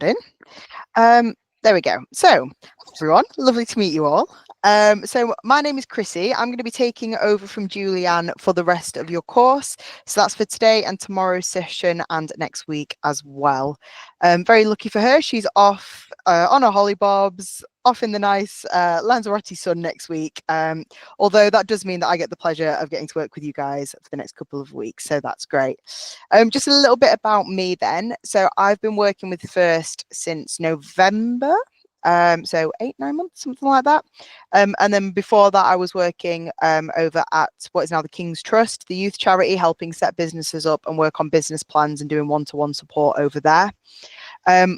in. There we go. So, everyone, lovely to meet you all. So my name is Chrissy. I'm going to be taking over from Julianne for the rest of your course. So that's for today and tomorrow's session and next week as well. Very lucky for her. She's off on her hollybobs, off in the nice Lanzarote sun next week. Although that does mean that I get the pleasure of getting to work with you guys for the next couple of weeks. So that's great. Just a little bit about me then. So I've been working with First since November. So 8-9 months, something like that. And then before that, I was working over at what is now the King's Trust, the youth charity, helping set businesses up and work on business plans and doing one-to-one support over there.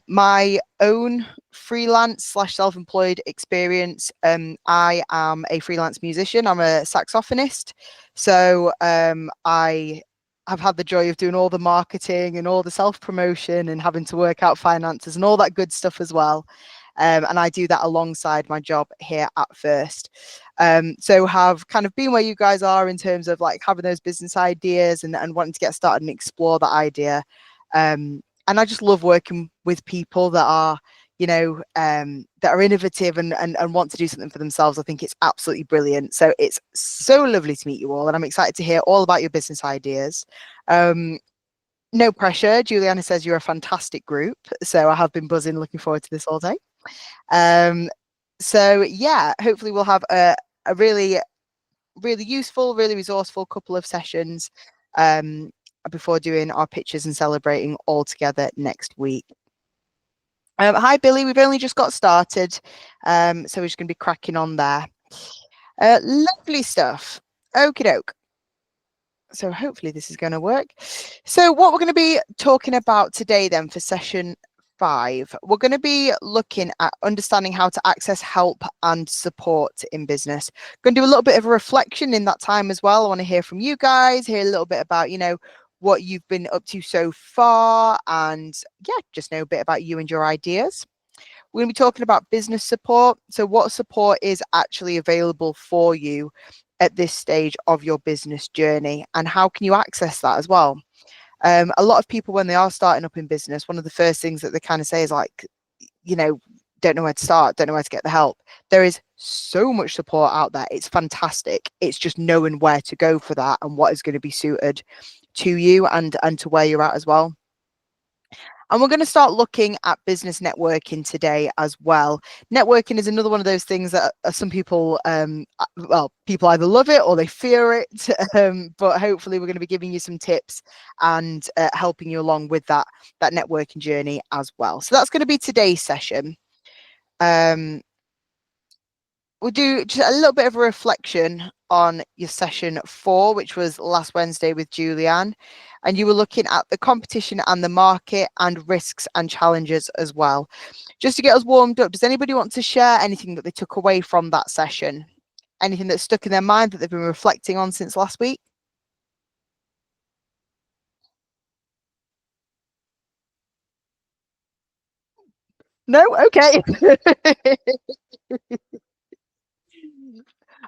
My own freelance / self-employed experience, I am a freelance musician. I'm a saxophonist. So I have had the joy of doing all the marketing and all the self-promotion and having to work out finances and all that good stuff as well. And I do that alongside my job here at First. So have kind of been where you guys are in terms of like having those business ideas and wanting to get started and explore that idea. And I just love working with people that are, you know, that are innovative and want to do something for themselves. I think it's absolutely brilliant. So it's so lovely to meet you all. And I'm excited to hear all about your business ideas. No pressure. Juliana says you're a fantastic group. So I have been buzzing, looking forward to this all day. So yeah, hopefully we'll have a really useful, really resourceful couple of sessions before doing our pitches and celebrating all together next week. Hi Billy, we've only just got started, so we're just going to be cracking on there. Lovely stuff. Okie doke. So hopefully this is going to work. So what we're going to be talking about today then for session 5, we're going to be looking at understanding how to access help and support in business. Going to do a little bit of a reflection in that time as well. I want to hear from you guys, hear a little bit about, you know, what you've been up to so far, and yeah, just know a bit about you and your ideas. We're going to be talking about business support. So what support is actually available for you at this stage of your business journey, and how can you access that as well? A lot of people, when they are starting up in business, one of the first things that they kind of say is like, you know, don't know where to start, don't know where to get the help. There is so much support out there. It's fantastic. It's just knowing where to go for that and what is going to be suited to you and to where you're at as well. And we're going to start looking at business networking today as well. Networking is another one of those things that some people, well, people either love it or they fear it. But hopefully we're going to be giving you some tips and helping you along with that networking journey as well. So that's going to be today's session. We'll do just a little bit of a reflection on your session 4, which was last Wednesday with Julianne. And you were looking at the competition and the market and risks and challenges as well. Just to get us warmed up, does anybody want to share anything that they took away from that session? Anything that's stuck in their mind that they've been reflecting on since last week? No? Okay.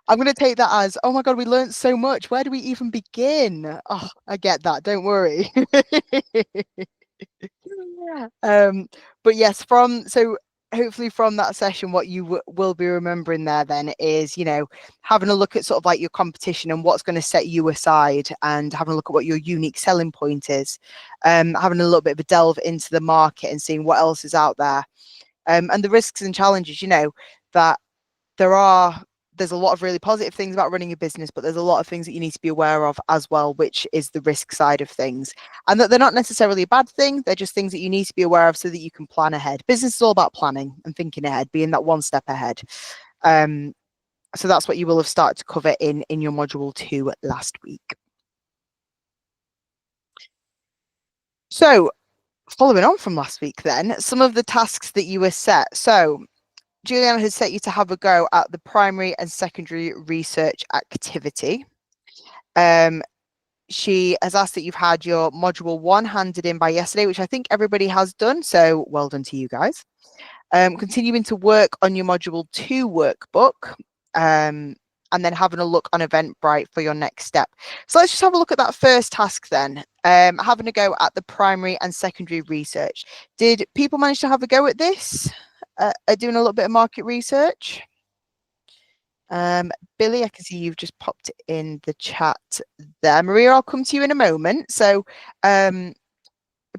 I'm going to take that as, oh my God, we learned so much. Where do we even begin? Oh, I get that. Don't worry. But yes, so hopefully from that session, what you will be remembering there then is, you know, having a look at sort of like your competition and what's going to set you aside, and having a look at what your unique selling point is, having a little bit of a delve into the market and seeing what else is out there, and the risks and challenges, you know, that there's a lot of really positive things about running a business, but there's a lot of things that you need to be aware of as well, which is the risk side of things. And that they're not necessarily a bad thing. They're just things that you need to be aware of so that you can plan ahead. Business is all about planning and thinking ahead, being that one step ahead. So that's what you will have started to cover in your module 2 last week. So following on from last week then, some of the tasks that you were set. So Juliana has set you to have a go at the primary and secondary research activity. She has asked that you've had your module 1 handed in by yesterday, which I think everybody has done. So well done to you guys. Continuing to work on your module 2 workbook. and then having a look on Eventbrite for your next step. So let's just have a look at that first task then. Having a go at the primary and secondary research. Did people manage to have a go at this? Doing a little bit of market research? Billy, I can see you've just popped it in the chat there. Maria, I'll come to you in a moment. So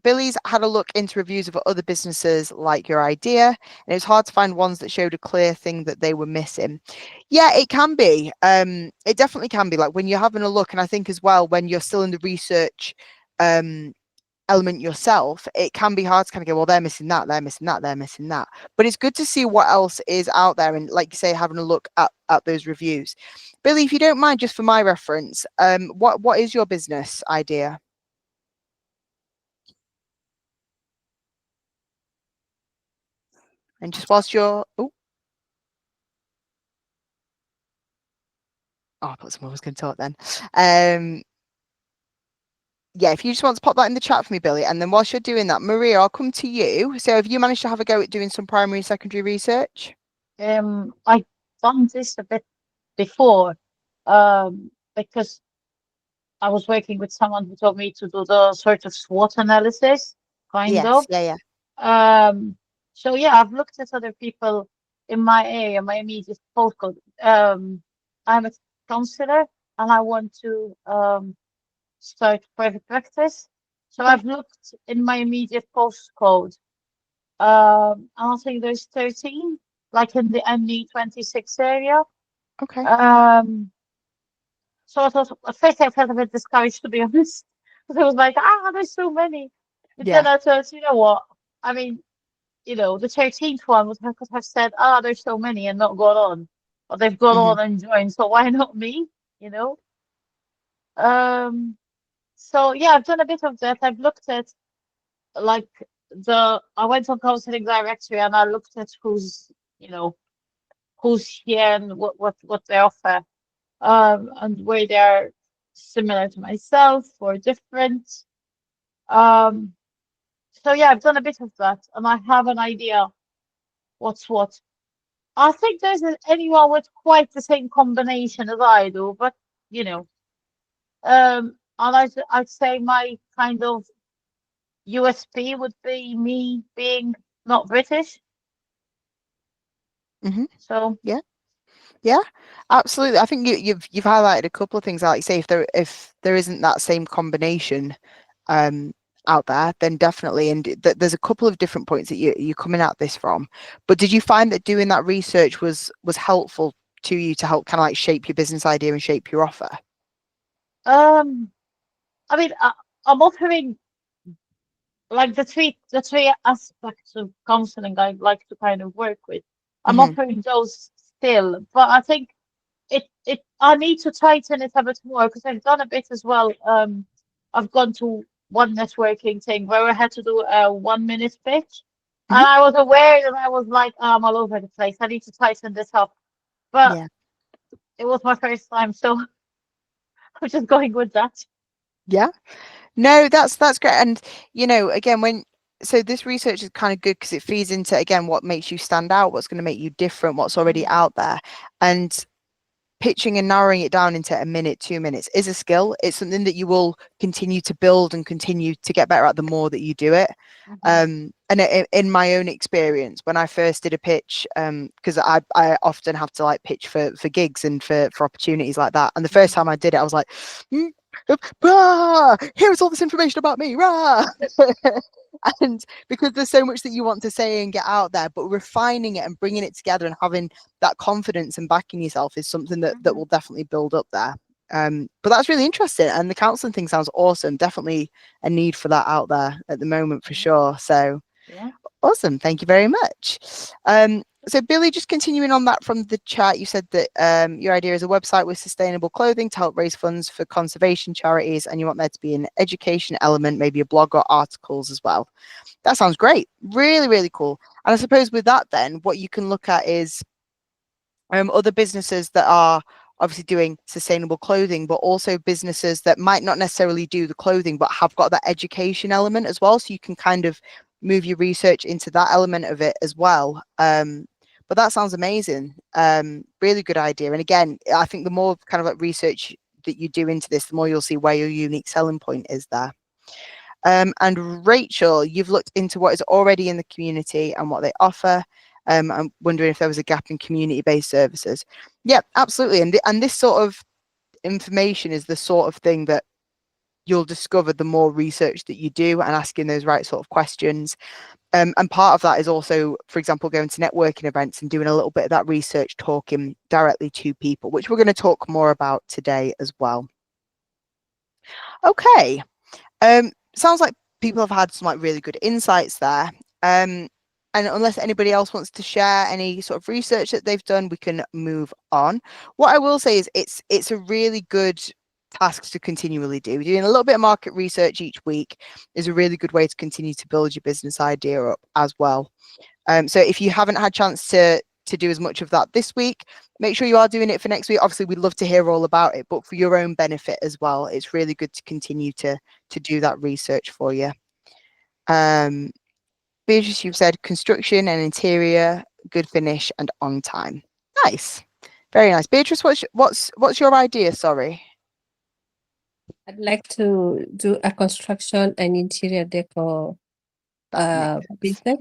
Billy's had a look into reviews of other businesses like your idea, and it was hard to find ones that showed a clear thing that they were missing. Yeah, it can be. It definitely can be. Like when you're having a look, and I think as well when you're still in the research element yourself, it can be hard to kind of go, well, they're missing that, they're missing that, they're missing that. But it's good to see what else is out there, and like you say, having a look at those reviews. Billy, if you don't mind, just for my reference, what is your business idea? And just whilst you're, oh, I thought someone was going to talk then. Yeah, if you just want to pop that in the chat for me, Billy, and then whilst you're doing that, Maria, I'll come to you. So have you managed to have a go at doing some primary and secondary research? I've done this a bit before, because I was working with someone who told me to do the sort of SWOT analysis, kind Yes, of. yeah. So yeah, I've looked at other people in my area, my immediate postcode. I'm a counselor and I want to start private practice. So Okay. I've looked in my immediate postcode. I think there's 13, like in the MD26 area. Okay. So I thought, at first I felt a bit discouraged, to be honest. Because I was like, there's so many. But then Yeah. I thought, you know what? I mean, the 13th one could have said, there's so many and not gone on. Or they've gone Hmm. on and joined, so why not me? You know? So yeah, I've done a bit of that. I've looked at like I went on counseling directory and I looked at who's here and what they offer, and where they're similar to myself or different. Um, so yeah, I've done a bit of that and I have an idea what's what. I think there's anyone with quite the same combination as I do, but you know, and I'd say my kind of USP would be me being not British. Hmm. So Yeah. Yeah, absolutely. I think you've highlighted a couple of things. Like you say, if there isn't that same combination out there, then definitely. And there's a couple of different points that you're coming at this from. But did you find that doing that research was helpful to you to help kind of like shape your business idea and shape your offer? I mean, I'm offering like the three aspects of counseling I like to kind of work with. I'm Hmm. offering those still, but I think it I need to tighten it a bit more because I've done a bit as well. I've gone to one networking thing where I had to do a 1 minute pitch, Hmm. and I was aware that I was like, I'm all over the place. I need to tighten this up, but Yeah. it was my first time, so I'm just going with that. Yeah. No, that's great. And again, so this research is kind of good because it feeds into again what makes you stand out, what's going to make you different, what's already Mhm. out there. And pitching and narrowing it down into a minute, 2 minutes is a skill. It's something that you will continue to build and continue to get better at the more that you do it. Mhm. And in my own experience, when I first did a pitch, because I often have to like pitch for gigs and for opportunities like that. And the first time I did it, I was like, mm, rah, here's all this information about me, rah. And because there's so much that you want to say and get out there, but refining it and bringing it together and having that confidence and backing yourself is something that Mhm. will definitely build up there. But that's really interesting, and the counselling thing sounds awesome. Definitely a need for that out there at the moment for Yeah. sure. So Yeah. awesome, thank you very much. So Billy, just continuing on that from the chat, you said that your idea is a website with sustainable clothing to help raise funds for conservation charities, and you want there to be an education element, maybe a blog or articles as well. That sounds great. Really, really cool. And I suppose with that, then what you can look at is other businesses that are obviously doing sustainable clothing, but also businesses that might not necessarily do the clothing, but have got that education element as well. So you can kind of move your research into that element of it as well. But that sounds amazing. Really good idea. And again, I think the more kind of like research that you do into this, the more you'll see where your unique selling point is there. And Rachel, you've looked into what is already in the community and what they offer. I'm wondering if there was a gap in community-based services. Yeah, absolutely. And this sort of information is the sort of thing that you'll discover the more research that you do and asking those right sort of questions. And part of that is also, for example, going to networking events and doing a little bit of that research, talking directly to people, which we're going to talk more about today as well. Okay. Sounds like people have had some like really good insights there. And unless anybody else wants to share any sort of research that they've done, we can move on. What I will say is it's a really good task to continually do. Doing a little bit of market research each week is a really good way to continue to build your business idea up as well. So if you haven't had a chance to do as much of that this week, make sure you are doing it for next week. Obviously, we'd love to hear all about it, but for your own benefit as well, it's really good to continue to do that research for you. Beatrice, you've said construction and interior, good finish and on time. Nice, very nice. Beatrice, what's your idea? Sorry. I'd like to do a construction and interior decor business.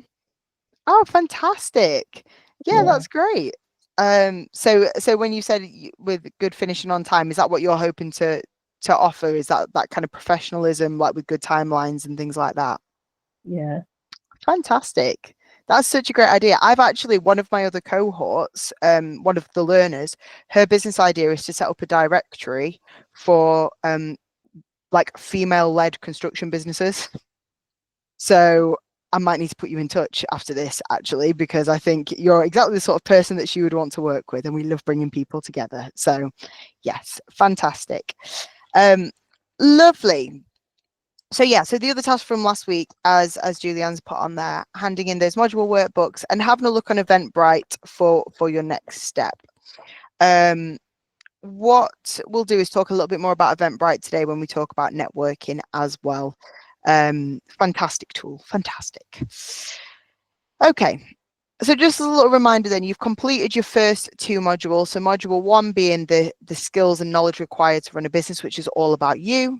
Oh, fantastic. Yeah, that's great. So when you said with good finishing on time, is that what you're hoping to offer? Is that kind of professionalism, like with good timelines and things like that? Yeah. Fantastic. That's such a great idea. I've actually, one of my other cohorts, one of the learners, her business idea is to set up a directory for like female-led construction businesses. So I might need to put you in touch after this, actually, because I think you're exactly the sort of person that she would want to work with, and we love bringing people together. So yes, fantastic. Lovely. So yeah, so the other task from last week, as Julianne's put on there, handing in those module workbooks and having a look on Eventbrite for your next step. What we'll do is talk a little bit more about Eventbrite today when we talk about networking as well. Fantastic tool, fantastic. Okay, so just a little reminder then, you've completed your first two modules. So module 1 being the skills and knowledge required to run a business, which is all about you.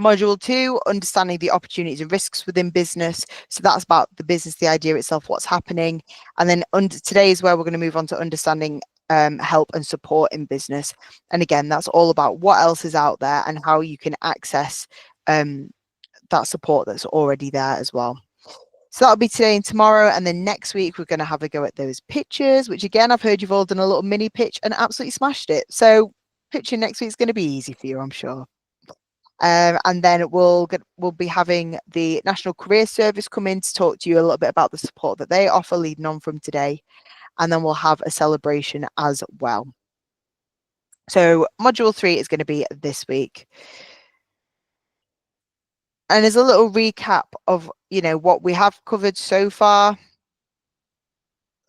Module 2, understanding the opportunities and risks within business. So that's about the business, the idea itself, what's happening. And then today is where we're going to move on to understanding help and support in business. And again, that's all about what else is out there and how you can access that support that's already there as well. So that'll be today and tomorrow. And then next week, we're going to have a go at those pitches, which again, I've heard you've all done a little mini pitch and absolutely smashed it. So pitching next week is going to be easy for you, I'm sure. And then we'll be having the National Career Service come in to talk to you a little bit about the support that they offer leading on from today. And then we'll have a celebration as well. So module 3 is going to be this week. And as a little recap of, what we have covered so far.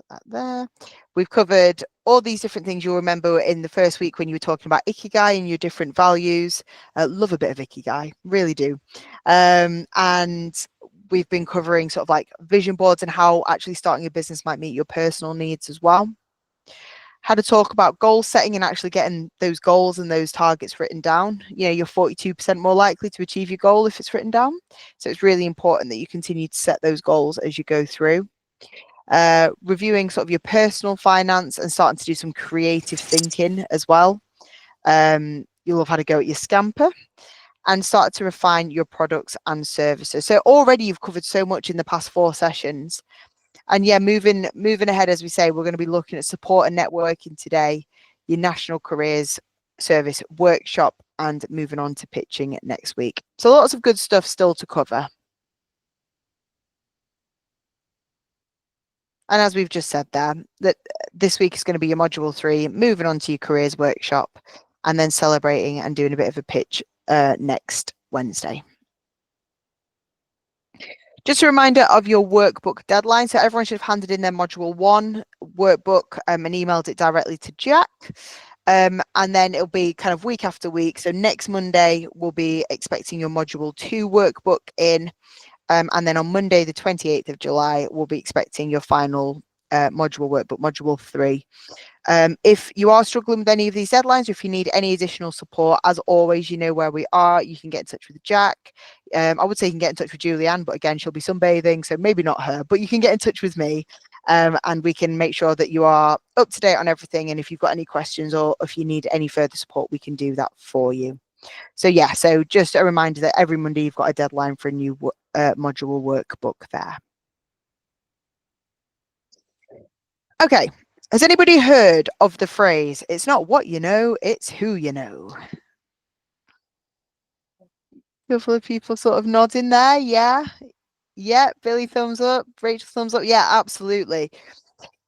That there. We've covered all these different things you'll remember in the first week when you were talking about Ikigai and your different values. Love a bit of Ikigai, really do. And we've been covering sort of like vision boards and how actually starting a business might meet your personal needs as well. Had to talk about goal setting and actually getting those goals and those targets written down. You're 42% more likely to achieve your goal if it's written down. So it's really important that you continue to set those goals as you go through. Reviewing sort of your personal finance and starting to do some creative thinking as well. You'll have had a go at your Scamper and start to refine your products and services. So already you've covered so much in the past 4 sessions. And yeah, moving ahead, as we say, we're going to be looking at support and networking today, your National Careers Service workshop, and moving on to pitching next week. So lots of good stuff still to cover. And as we've just said there, that this week is going to be your module 3, moving on to your careers workshop, and then celebrating and doing a bit of a pitch next Wednesday. Just a reminder of your workbook deadline. So everyone should have handed in their module 1 workbook and emailed it directly to Jack. And then it'll be kind of week after week. So next Monday, we'll be expecting your module 2 workbook in. And then on Monday, the 28th of July, we'll be expecting your final module workbook, module 3. If you are struggling with any of these deadlines, or if you need any additional support, as always, you know where we are. You can get in touch with Jack. I would say you can get in touch with Julianne, but again, she'll be sunbathing, so maybe not her, but you can get in touch with me, and we can make sure that you are up to date on everything. And if you've got any questions or if you need any further support, we can do that for you. So yeah, so just a reminder that every Monday you've got a deadline for a new module workbook there. Okay, has anybody heard of the phrase, it's not what you know, it's who you know? A couple of people sort of nodding there, yeah. Yeah, Billy thumbs up, Rachel thumbs up, yeah, absolutely.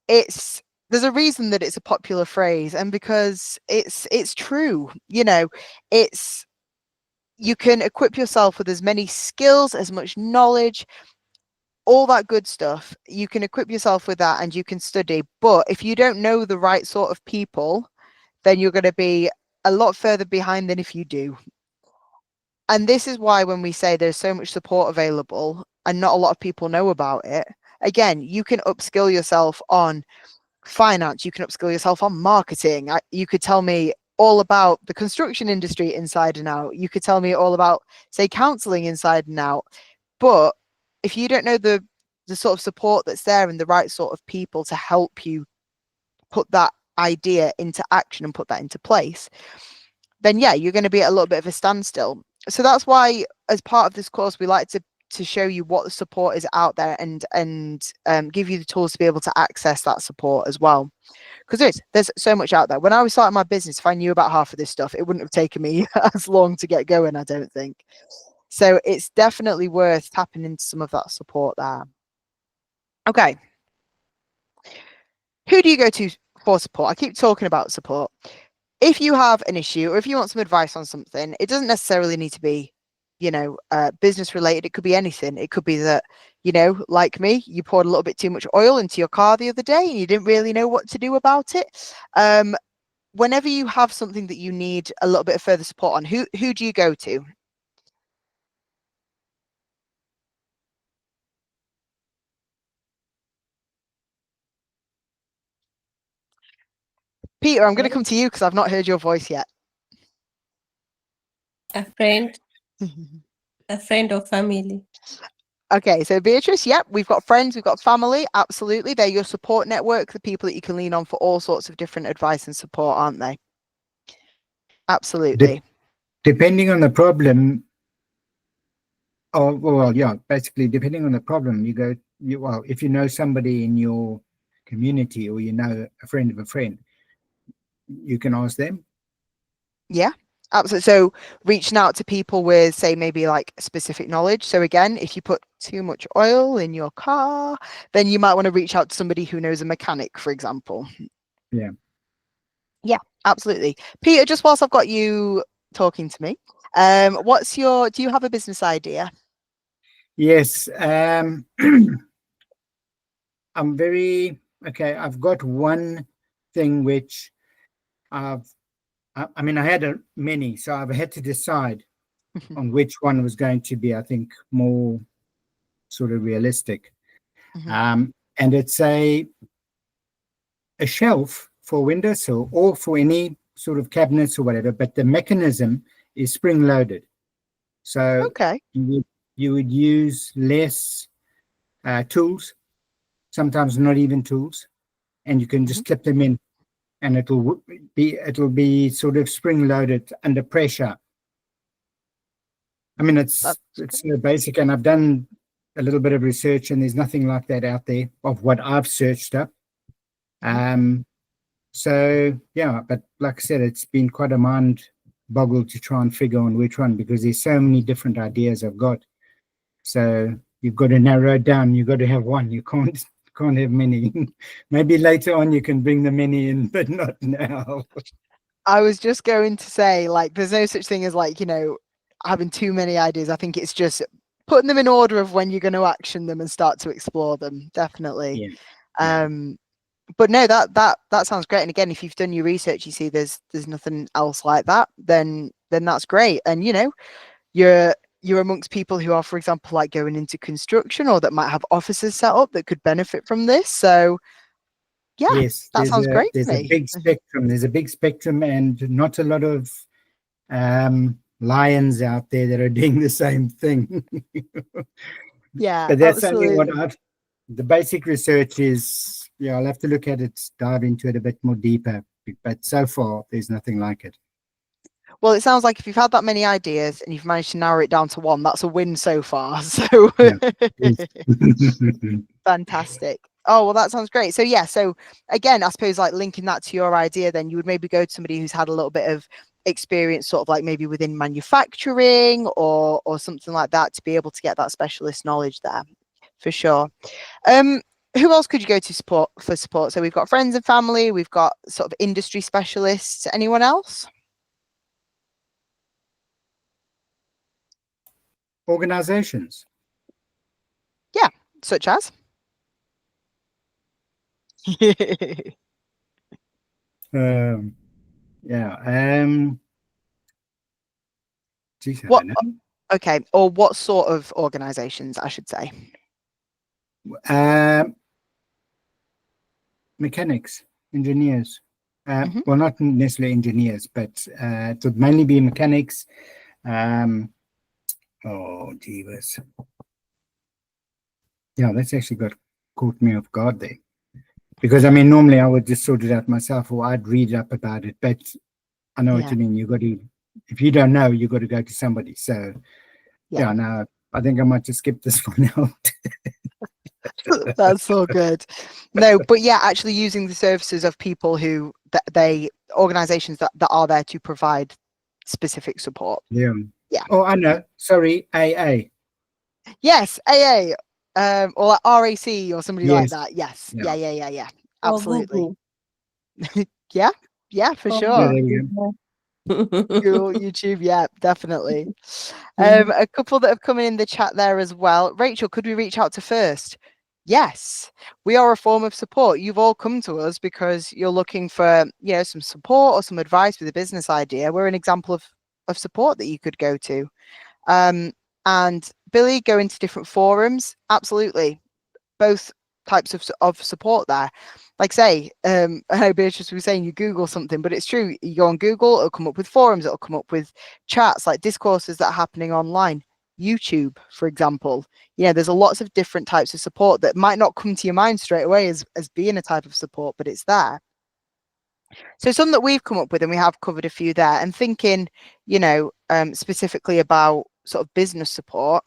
There's a reason that it's a popular phrase, and because it's true, you know, you can equip yourself with as many skills, as much knowledge, all that good stuff. You can equip yourself with that and you can study. But if you don't know the right sort of people, then you're going to be a lot further behind than if you do. And this is why when we say there's so much support available and not a lot of people know about it, again, you can upskill yourself on finance, you can upskill yourself on marketing. You could tell me all about the construction industry inside and out. You could tell me all about, say, counseling inside and out. But if you don't know the sort of support that's there and the right sort of people to help you put that idea into action and put that into place, then yeah, you're going to be at a little bit of a standstill. So that's why, as part of this course, we like to show you what the support is out there and give you the tools to be able to access that support as well. Because there's so much out there. When I was starting my business, if I knew about half of this stuff, it wouldn't have taken me as long to get going, I don't think. So it's definitely worth tapping into some of that support there. Okay. Who do you go to for support? I keep talking about support. If you have an issue or if you want some advice on something, it doesn't necessarily need to be, you know, business related. It could be anything. It could be that, you know, like me, you poured a little bit too much oil into your car the other day and you didn't really know what to do about it. Whenever you have something that you need a little bit of further support on, who do you go to? Peter, I'm going to come to you because I've not heard your voice yet. A friend or family. Okay, so Beatrice, yep, we've got friends, we've got family, absolutely. They're your support network, the people that you can lean on for all sorts of different advice and support, aren't they? Absolutely. Depending on the problem, well, yeah, basically, depending on the problem, well, if you know somebody in your community or you know a friend of a friend, you can ask them. Yeah, absolutely. So reaching out to people with, say, maybe like specific knowledge. So again, if you put too much oil in your car, then you might want to reach out to somebody who knows a mechanic, for example. Yeah. Yeah, absolutely. Peter, just whilst I've got you talking to me, do you have a business idea? Yes. I'm okay. I've got one thing which I had many, so I've had to decide on which one was going to be, I think, more sort of realistic. And it's a shelf for windowsill or for any sort of cabinets or whatever, but the mechanism is spring loaded. So okay, you would use less tools, sometimes not even tools, and you can just clip them in, and it'll be sort of spring loaded under pressure. I mean, it's so basic, and I've done a little bit of research, and there's nothing like that out there of what I've searched up. So yeah, but like I said, it's been quite a mind boggle to try and figure on which one, because there's so many different ideas I've got. So you've got to narrow it down. You've got to have one. You can't have many. Maybe later on you can bring the many in, but not now. I was just going to say, like, there's no such thing as, like, you know, having too many ideas. I think it's just putting them in order of when you're going to action them and start to explore them. Definitely. Yeah. But no, that sounds great. And again, if you've done your research, you see there's nothing else like that, then that's great. And you know, you're amongst people who are, for example, like going into construction or that might have offices set up that could benefit from this. So Yeah, Yes, that sounds great to there's a me. big spectrum. There's a big spectrum, and not a lot of lions out there that are doing the same thing. Yeah, But that's only what absolutely. the basic research is. Yeah, I'll have to look at it, dive into it a bit more deeper. But so far, there's nothing like it. Well, it sounds like if you've had that many ideas and you've managed to narrow it down to one, that's a win so far. So Yeah. Yes. fantastic. Oh, well, that sounds great. So yeah, so again, I suppose like linking that to your idea, then you would maybe go to somebody who's had a little bit of experience, sort of like maybe within manufacturing or something like that, to be able to get that specialist knowledge there, for sure. Who else could you go to for support? So we've got friends and family, we've got sort of industry specialists. Anyone else? Organizations. Such as? Yeah. Geez, I What? don't know. Okay, or what sort of organizations, I should say. Mechanics, engineers. Mhm. Well, not necessarily engineers, but it would mainly be mechanics. Oh, jeebus. Yeah, that's actually caught me off guard there. Because, I mean, normally I would just sort it out myself or I'd read up about it. But I know what Yeah. you mean. You got to, if you don't know, you got to go to somebody. So, Yeah. no, I think I might just skip this one out. That's so good. No, but yeah, actually using the services of people who organizations that are there to provide specific support. Yeah. Yeah. Oh, I know. Sorry, AA. Yes, AA, or like RAC or somebody like Yes. that. Yes. Yeah. Yeah. Or Absolutely. Google. Yeah, for Or sure. Yeah, there we go. Google. Google, YouTube, yeah, definitely. Mhm. A couple that have come in the chat there as well. Rachel, could we reach out to First? Yes, we are a form of support. You've all come to us because you're looking for, some support or some advice with a business idea. We're an example of support that you could go to. And Billy, go into different forums. Absolutely, both types of support there. Like say, I know Beatrice was saying you Google something, but it's true. You go on Google, it'll come up with forums, it'll come up with chats, like discourses that are happening online. YouTube, for example. There's a lots of different types of support that might not come to your mind straight away as being a type of support, but it's there. So some that we've come up with, and we have covered a few there, and thinking, specifically about sort of business support.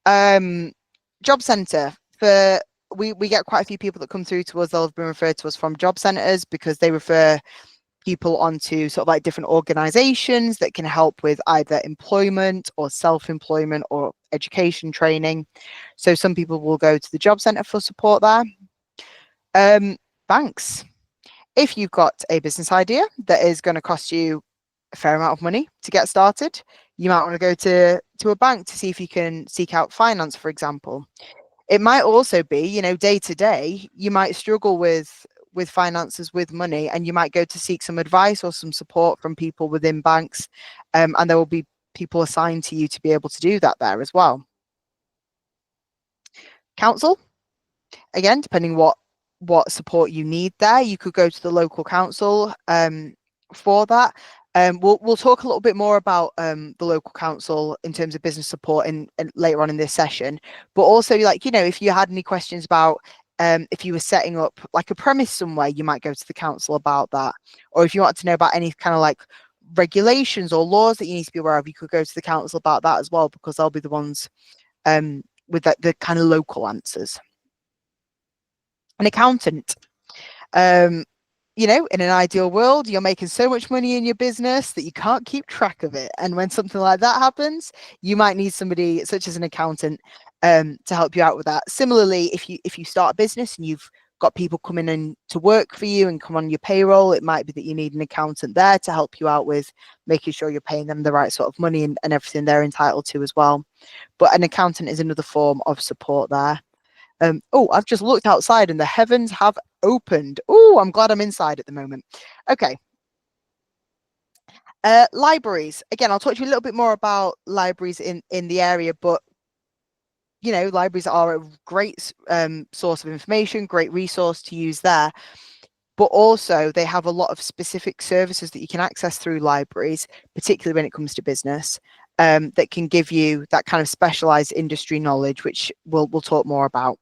Job centre for we get quite a few people that come through to us. They'll have been referred to us from job centres because they refer people onto sort of like different organizations that can help with either employment or self-employment or education training. So some people will go to the job centre for support there. Banks. If you've got a business idea that is going to cost you a fair amount of money to get started, you might want to go to a bank to see if you can seek out finance, for example. It might also be, day to day, you might struggle with finances, with money, and you might go to seek some advice or some support from people within banks, and there will be people assigned to you to be able to do that there as well. Council, again, depending what support you need there, you could go to the local council for that. We'll talk a little bit more about the local council in terms of business support in later on in this session, but also if you had any questions about if you were setting up like a premise somewhere, you might go to the council about that. Or if you want to know about any kind of like regulations or laws that you need to be aware of, you could go to the council about that as well, because they'll be the ones with the kind of local answers. An accountant. In an ideal world, you're making so much money in your business that you can't keep track of it. And when something like that happens, you might need somebody such as an accountant to help you out with that. Similarly, if you start a business and you've got people coming in to work for you and come on your payroll, it might be that you need an accountant there to help you out with making sure you're paying them the right sort of money and everything they're entitled to as well. But an accountant is another form of support there. I've just looked outside and the heavens have opened. Oh, I'm glad I'm inside at the moment. Okay. Libraries. Again, I'll talk to you a little bit more about libraries in the area, but you know, libraries are a great source of information, great resource to use there. But also they have a lot of specific services that you can access through libraries, particularly when it comes to business, that can give you that kind of specialized industry knowledge, which we'll talk more about.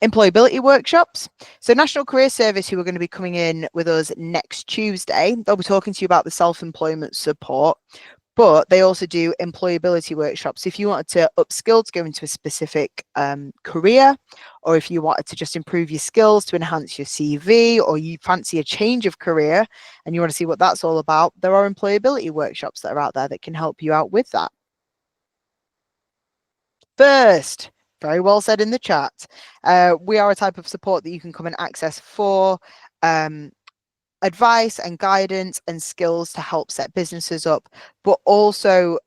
Employability workshops. So National Career Service, who are going to be coming in with us next Tuesday, they'll be talking to you about the self-employment support, but they also do employability workshops. If you wanted to upskill to go into a specific career, or if you wanted to just improve your skills to enhance your CV, or you fancy a change of career and you want to see what that's all about, there are employability workshops that are out there that can help you out with that. First, very well said in the chat. We are a type of support that you can come and access for advice and guidance and skills to help set businesses up, but also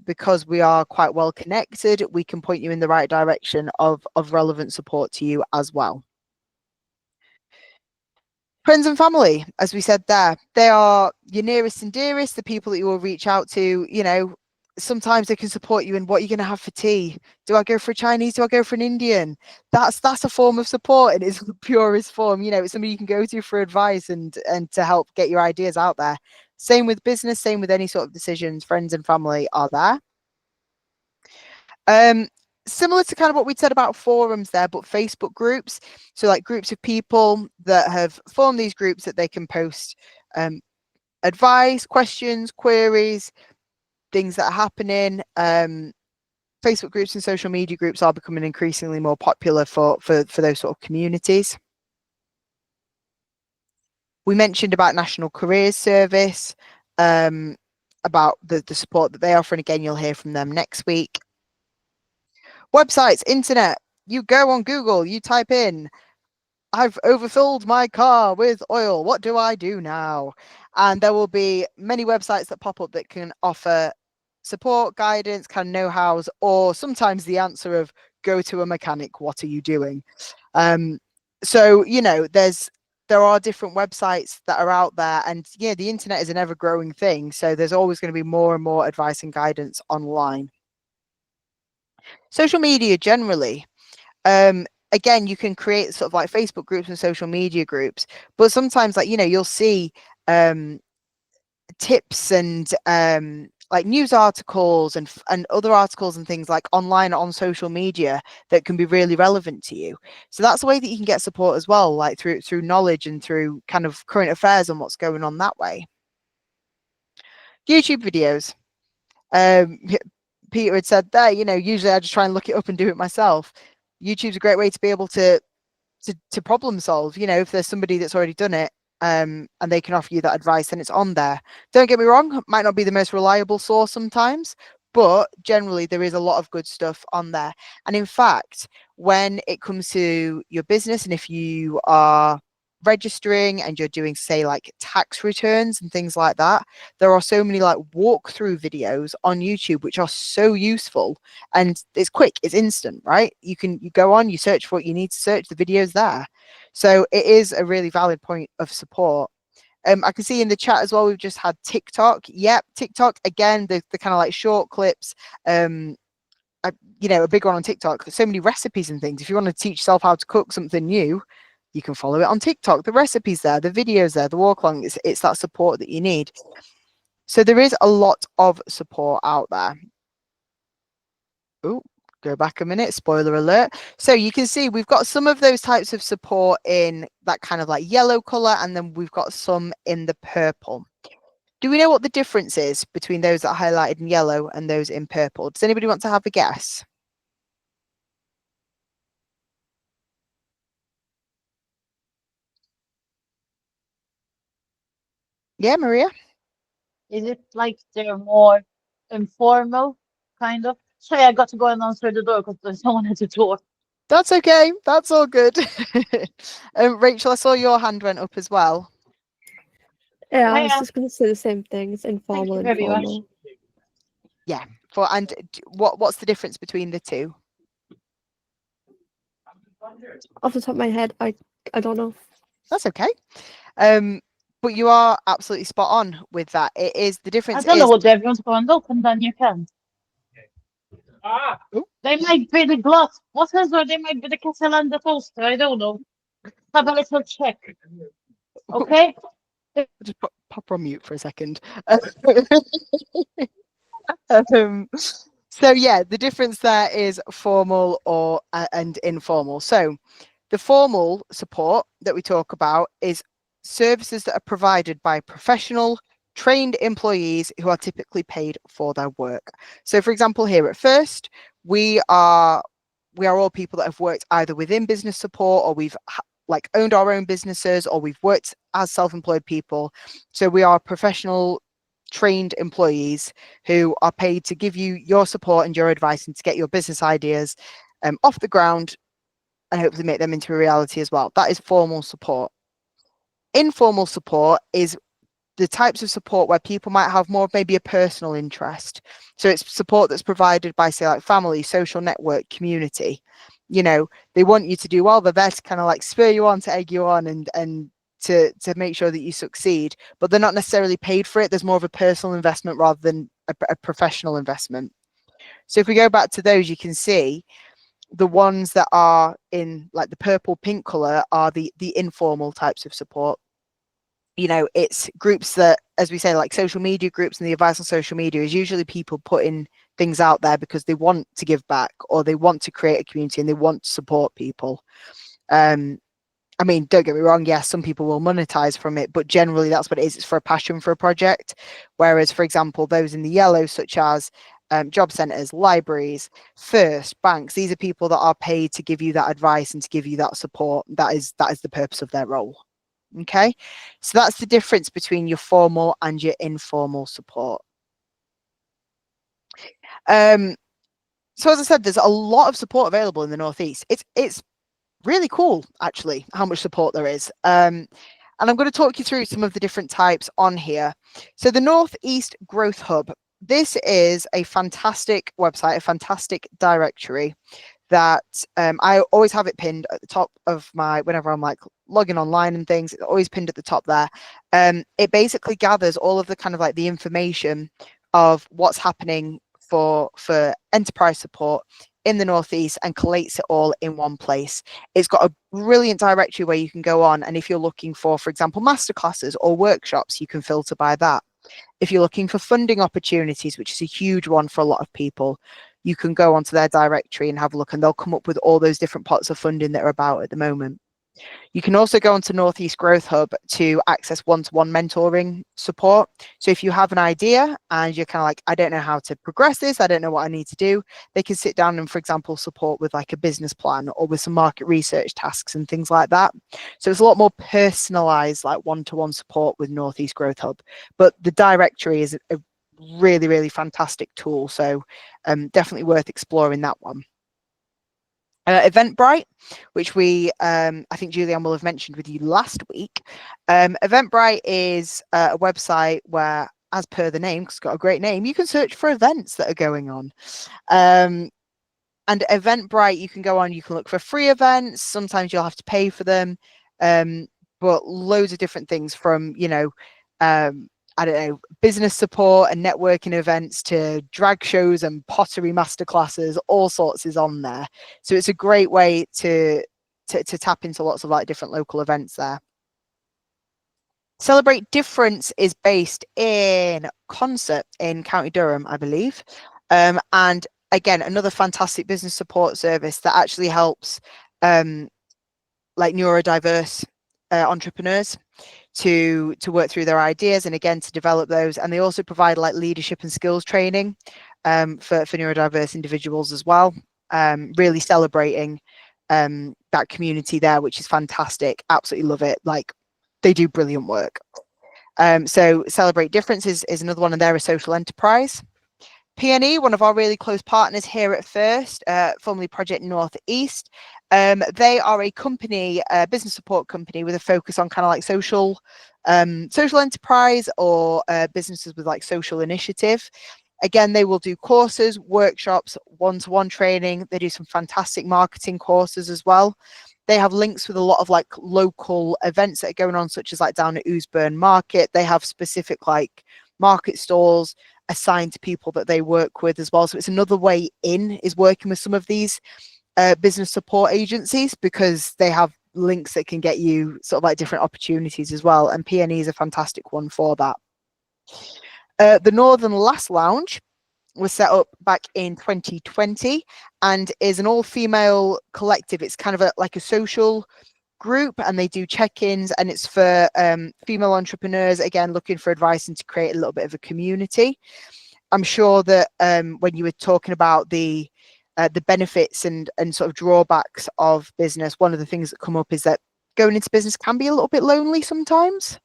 because we are quite well connected, we can point you in the right direction of relevant support to you as well. Friends and family, as we said there, they are your nearest and dearest, the people that you will reach out to. You know, sometimes they can support you in what you're going to have for tea. Do I go for a Chinese? Do I go for an Indian? That's a form of support in its purest form. You know, it's somebody you can go to for advice and to help get your ideas out there. Same with business, same with any sort of decisions. Friends and family are there. Similar to kind of what we'd said about forums there, but Facebook groups. So like groups of people that have formed these groups that they can post advice, questions, queries, things that are happening. Facebook groups and social media groups are becoming increasingly more popular for those sort of communities. We mentioned about National Careers Service, about the support that they offer, and again, you'll hear from them next week. Websites, internet, you go on Google, you type in, I've overfilled my car with oil, what do I do now? And there will be many websites that pop up that can offer support, guidance, kind of know-hows, or sometimes the answer of go to a mechanic, what are you doing? So, you know, there are different websites that are out there, and yeah, the internet is an ever-growing thing, so there's always going to be more and more advice and guidance online. Social media generally, again, you can create sort of like Facebook groups and social media groups, but sometimes, like, you know, you'll see tips and like news articles and other articles and things like online on social media that can be really relevant to you. So that's a way that you can get support as well, like through knowledge and through kind of current affairs and what's going on that way. YouTube videos. Peter had said there, you know, usually I just try and look it up and do it myself. YouTube's a great way to be able to problem solve. You know, if there's somebody that's already done it, and they can offer you that advice, and it's on there. Don't get me wrong, it might not be the most reliable source sometimes, but generally there is a lot of good stuff on there. And in fact, when it comes to your business, and if you are registering and you're doing, say, like tax returns and things like that, there are so many like walkthrough videos on YouTube which are so useful, and it's quick, it's instant, right? You go on, you search for what you need to search, the video's there. So it is a really valid point of support. I can see in the chat as well, we've just had TikTok. Yep, TikTok, again, the kind of like short clips, you know, a big one on TikTok. There's so many recipes and things. If you want to teach yourself how to cook something new, you can follow it on TikTok. The recipes there, the videos there, the walk along, it's that support that you need. So there is a lot of support out there. Oh, go back a minute, spoiler alert. So you can see we've got some of those types of support in that kind of like yellow color, and then we've got some in the purple. Do we know what the difference is between those that are highlighted in yellow and those in purple? Does anybody want to have a guess? Yeah, Maria? Is it like they're more informal, kind of? Sorry, I got to go and answer the door because there's someone at the door. That's okay. That's all good. Rachel, I saw your hand went up as well. Yeah, I was Hiya. just going to say the same thing. It's informal, you very much. informal. Yeah. And what's the difference between the two? Off the top of my head, I don't know. That's okay. But you are absolutely spot on with that. It is the I difference don't know is what everyone's going to open, then you can. They might be the glass bottles or they might be the kettle and the toaster. I don't know. Have a little check. Okay? Just pop her on mute for a second. So yeah, the difference there is formal or and informal. So the formal support that we talk about is services that are provided by professional, trained employees who are typically paid for their work. So for example, here at First, we are all people that have worked either within business support, or we've like owned our own businesses, or we've worked as self-employed people. So we are professional, trained employees who are paid to give you your support and your advice and to get your business ideas off the ground and hopefully make them into a reality as well. That is formal support. Informal support is the types of support where people might have more of maybe a personal interest. So it's support that's provided by, say, like family, social network, community. You know, they want you to do well. They're there to kind of like spur you on, to egg you on, and to make sure that you succeed, but they're not necessarily paid for it. There's more of a personal investment rather than a professional investment. So if we go back to those, you can see the ones that are in like the purple pink color are the informal types of support. You know, it's groups that, as we say, like social media groups, and the advice on social media is usually people putting things out there because they want to give back, or they want to create a community and they want to support people. I mean, don't get me wrong, yes, some people will monetize from it, but generally that's what it is. It's for a passion for a project. Whereas, for example, those in the yellow, such as job centres, libraries, First, banks, these are people that are paid to give you that advice and to give you that support. That is the purpose of their role. Okay, so that's the difference between your formal and your informal support. So as I said, there's a lot of support available in the Northeast. It's really cool, actually, how much support there is. And I'm going to talk you through some of the different types on here. So the Northeast Growth Hub, this is a fantastic website, a fantastic directory that I always have it pinned at the top of my, whenever I'm like logging online and things, it's always pinned at the top there. It basically gathers all of the kind of like the information of what's happening for enterprise support in the Northeast and collates it all in one place. It's got a brilliant directory where you can go on, and if you're looking for example, masterclasses or workshops, you can filter by that. If you're looking for funding opportunities, which is a huge one for a lot of people, you can go onto their directory and have a look, and they'll come up with all those different pots of funding that are about at the moment. You can also go onto Northeast Growth Hub to access one-to-one mentoring support. So if you have an idea and you're kind of like, I don't know how to progress this, I don't know what I need to do, they can sit down and, for example, support with like a business plan or with some market research tasks and things like that. So it's a lot more personalized, like one-to-one support with Northeast Growth Hub. But the directory is a really, really fantastic tool. So definitely worth exploring that one. Eventbrite, which we, I think Julianne will have mentioned with you last week. Eventbrite is a website where, as per the name, 'cause it's got a great name, you can search for events that are going on. And Eventbrite, you can go on, you can look for free events. Sometimes you'll have to pay for them, but loads of different things from, you know, I don't know, business support and networking events to drag shows and pottery masterclasses, all sorts is on there. So it's a great way to tap into lots of like different local events there. Celebrate Difference is based in Concert in County Durham, I believe. And again, another fantastic business support service that actually helps like neurodiverse entrepreneurs to work through their ideas and again to develop those. And they also provide like leadership and skills training for neurodiverse individuals as well. Really celebrating that community there, which is fantastic. Absolutely love it. Like, they do brilliant work. So Celebrate Difference is another one, and they're a social enterprise. PNE, one of our really close partners here at First, formerly Project Northeast. They are a company, a business support company with a focus on kind of like social enterprise or businesses with like social initiative. Again, they will do courses, workshops, one-to-one training. They do some fantastic marketing courses as well. They have links with a lot of like local events that are going on, such as like down at Ousburn Market. They have specific like market stalls assigned to people that they work with as well. So it's another way in, is working with some of these business support agencies, because they have links that can get you sort of like different opportunities as well. And PNE is a fantastic one for that. The Northern Lass Lounge was set up back in 2020 and is an all-female collective. It's kind of like a social group, and they do check-ins, and it's for female entrepreneurs, again, looking for advice and to create a little bit of a community. I'm sure that when you were talking about the benefits and sort of drawbacks of business, one of the things that come up is that going into business can be a little bit lonely sometimes.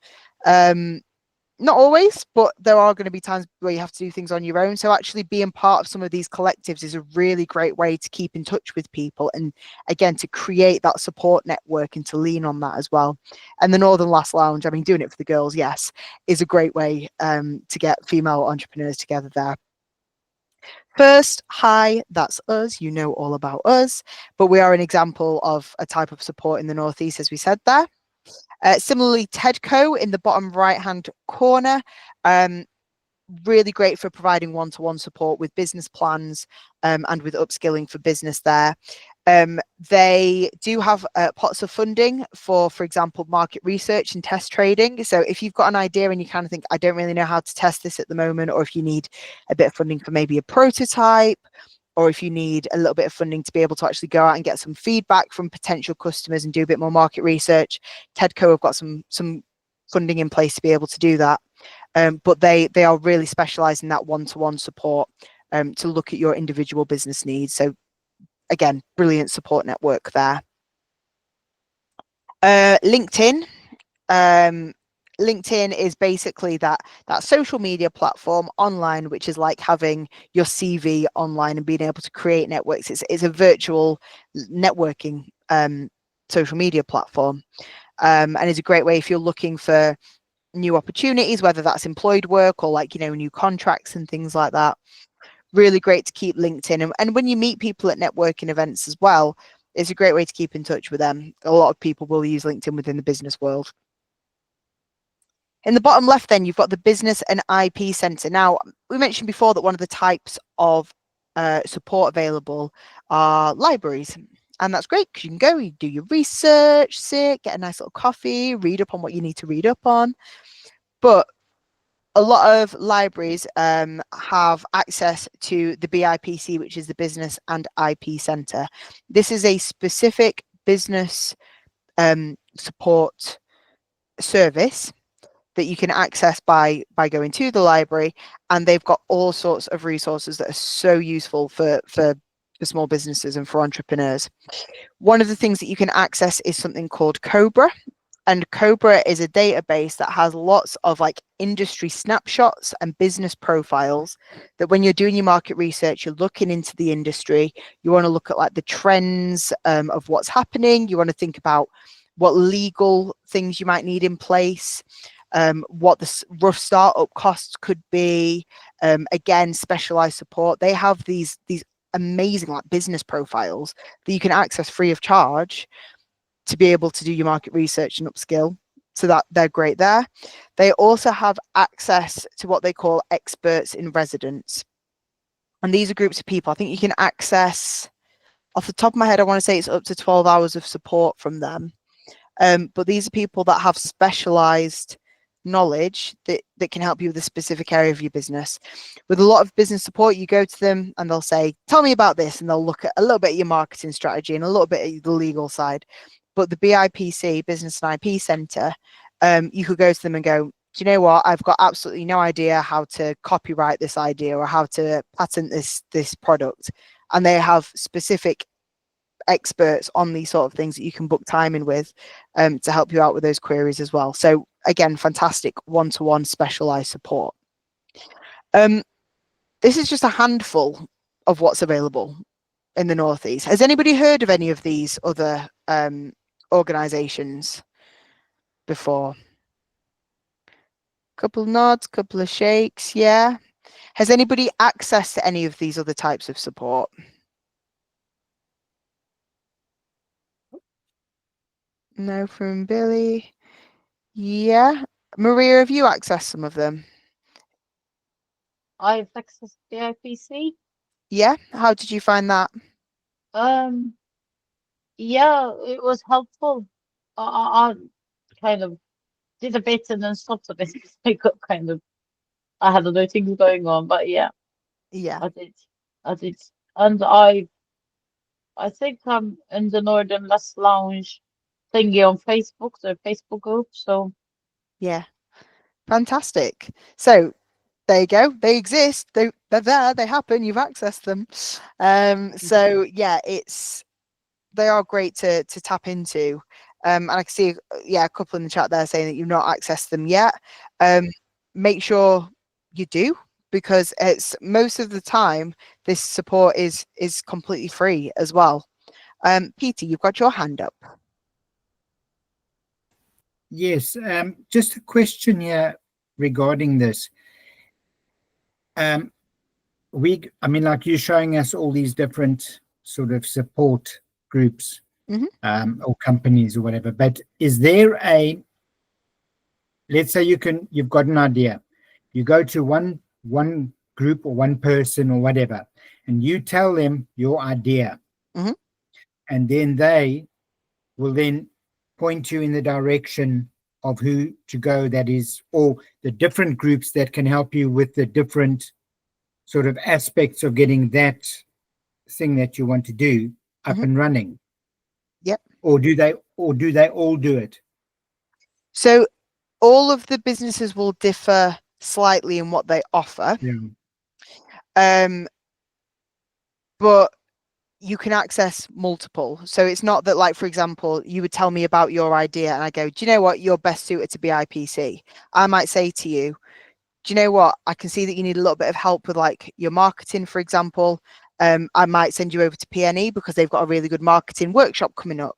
Not always, but there are going to be times where you have to do things on your own. So actually being part of some of these collectives is a really great way to keep in touch with people, and again, to create that support network and to lean on that as well. And the Northern Lass Lounge, I mean, doing it for the girls, yes, is a great way to get female entrepreneurs together there. First, hi, that's us. You know all about us, but we are an example of a type of support in the Northeast, as we said there. Similarly, TEDco in the bottom right-hand corner, really great for providing one-to-one support with business plans and with upskilling for business there. They do have pots of funding for example, market research and test trading. So if you've got an idea and you kind of think, I don't really know how to test this at the moment, or if you need a bit of funding for maybe a prototype, or if you need a little bit of funding to be able to actually go out and get some feedback from potential customers and do a bit more market research, TEDco have got some funding in place to be able to do that. But they are really specialised in that one-to-one support to look at your individual business needs. So again, brilliant support network there. LinkedIn. LinkedIn is basically that social media platform online, which is like having your CV online and being able to create networks. It's a virtual networking social media platform, and it's a great way if you're looking for new opportunities, whether that's employed work or like, you know, new contracts and things like that. Really great to keep LinkedIn. And when you meet people at networking events as well, it's a great way to keep in touch with them. A lot of people will use LinkedIn within the business world. In the bottom left, then, you've got the Business and IP Centre. Now, we mentioned before that one of the types of support available are libraries. And that's great because you can go, you do your research, sit, get a nice little coffee, read up on what you need to read up on. But a lot of libraries have access to the BIPC, which is the Business and IP Centre. This is a specific business support service that you can access by going to the library, and they've got all sorts of resources that are so useful for small businesses and for entrepreneurs. One of the things that you can access is something called Cobra, and Cobra is a database that has lots of like industry snapshots and business profiles that when you're doing your market research, you're looking into the industry, you want to look at like the trends of what's happening, you want to think about what legal things you might need in place, what the rough startup costs could be, again, specialized support. They have these amazing like business profiles that you can access free of charge to be able to do your market research and upskill. So that they're great there. They also have access to what they call experts in residence. And these are groups of people. I think you can access, off the top of my head, I want to say it's up to 12 hours of support from them. But these are people that have specialized knowledge that can help you with a specific area of your business. With a lot of business support, you go to them and they'll say, tell me about this. And they'll look at a little bit of your marketing strategy and a little bit of the legal side. But the BIPC, Business and IP Centre, you could go to them and go, do you know what? I've got absolutely no idea how to copyright this idea or how to patent this product. And they have specific experts on these sort of things that you can book time in with to help you out with those queries as well. So again, fantastic one-to-one specialized support. This is just a handful of what's available in the Northeast. Has anybody heard of any of these other organizations before? Couple of nods, couple of shakes. Yeah. Has anybody access to any of these other types of support? No from Billy. Yeah. Maria, have you accessed some of them? I've accessed the IPC. Yeah, how did you find that? Um, yeah, it was helpful. I kind of did a bit and then stopped a bit. I got kind of, I had other things going on, but yeah, Yeah. I did. I did. And I think I'm in the Northern Less Lounge thingy on Facebook, the Facebook group. So Yeah, fantastic. So there you go. They exist. They're there. They happen. You've accessed them. So yeah, they are great to tap into. And I can see a couple in the chat there saying that you've not accessed them yet. Make sure you do, because it's most of the time this support is completely free as well. Peter, you've got your hand up. Yes, just a question here regarding this. I mean, like you're showing us all these different sort of support groups, or companies or whatever, but is there let's say you've got an idea, you go to one group or one person or whatever, and you tell them your idea, and then they will then point you in the direction of who to go, that is, or the different groups that can help you with the different sort of aspects of getting that thing that you want to do up and running. Yep. Or do they all do it? So all of the businesses will differ slightly in what they offer. But you can access multiple. So it's not that, like, for example, you would tell me about your idea and I go, do you know what, you're best suited to BIPC. I might say to you, do you know what, I can see that you need a little bit of help with like your marketing, for example. I might send you over to PNE because they've got a really good marketing workshop coming up.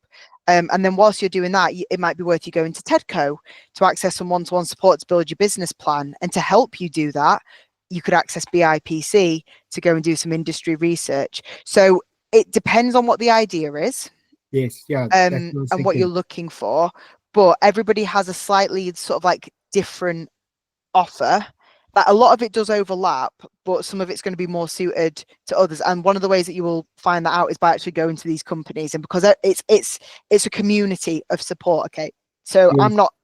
And then whilst you're doing that, it might be worth you going to TEDCO to access some one-to-one support to build your business plan. And to help you do that, you could access BIPC to go and do some industry research. So it depends on what the idea is. Yes, yeah. And what you're looking for. But everybody has a slightly sort of like different offer. That a lot of it does overlap, but some of it's going to be more suited to others. And one of the ways that you will find that out is by actually going to these companies, and because it's a community of support. Okay, so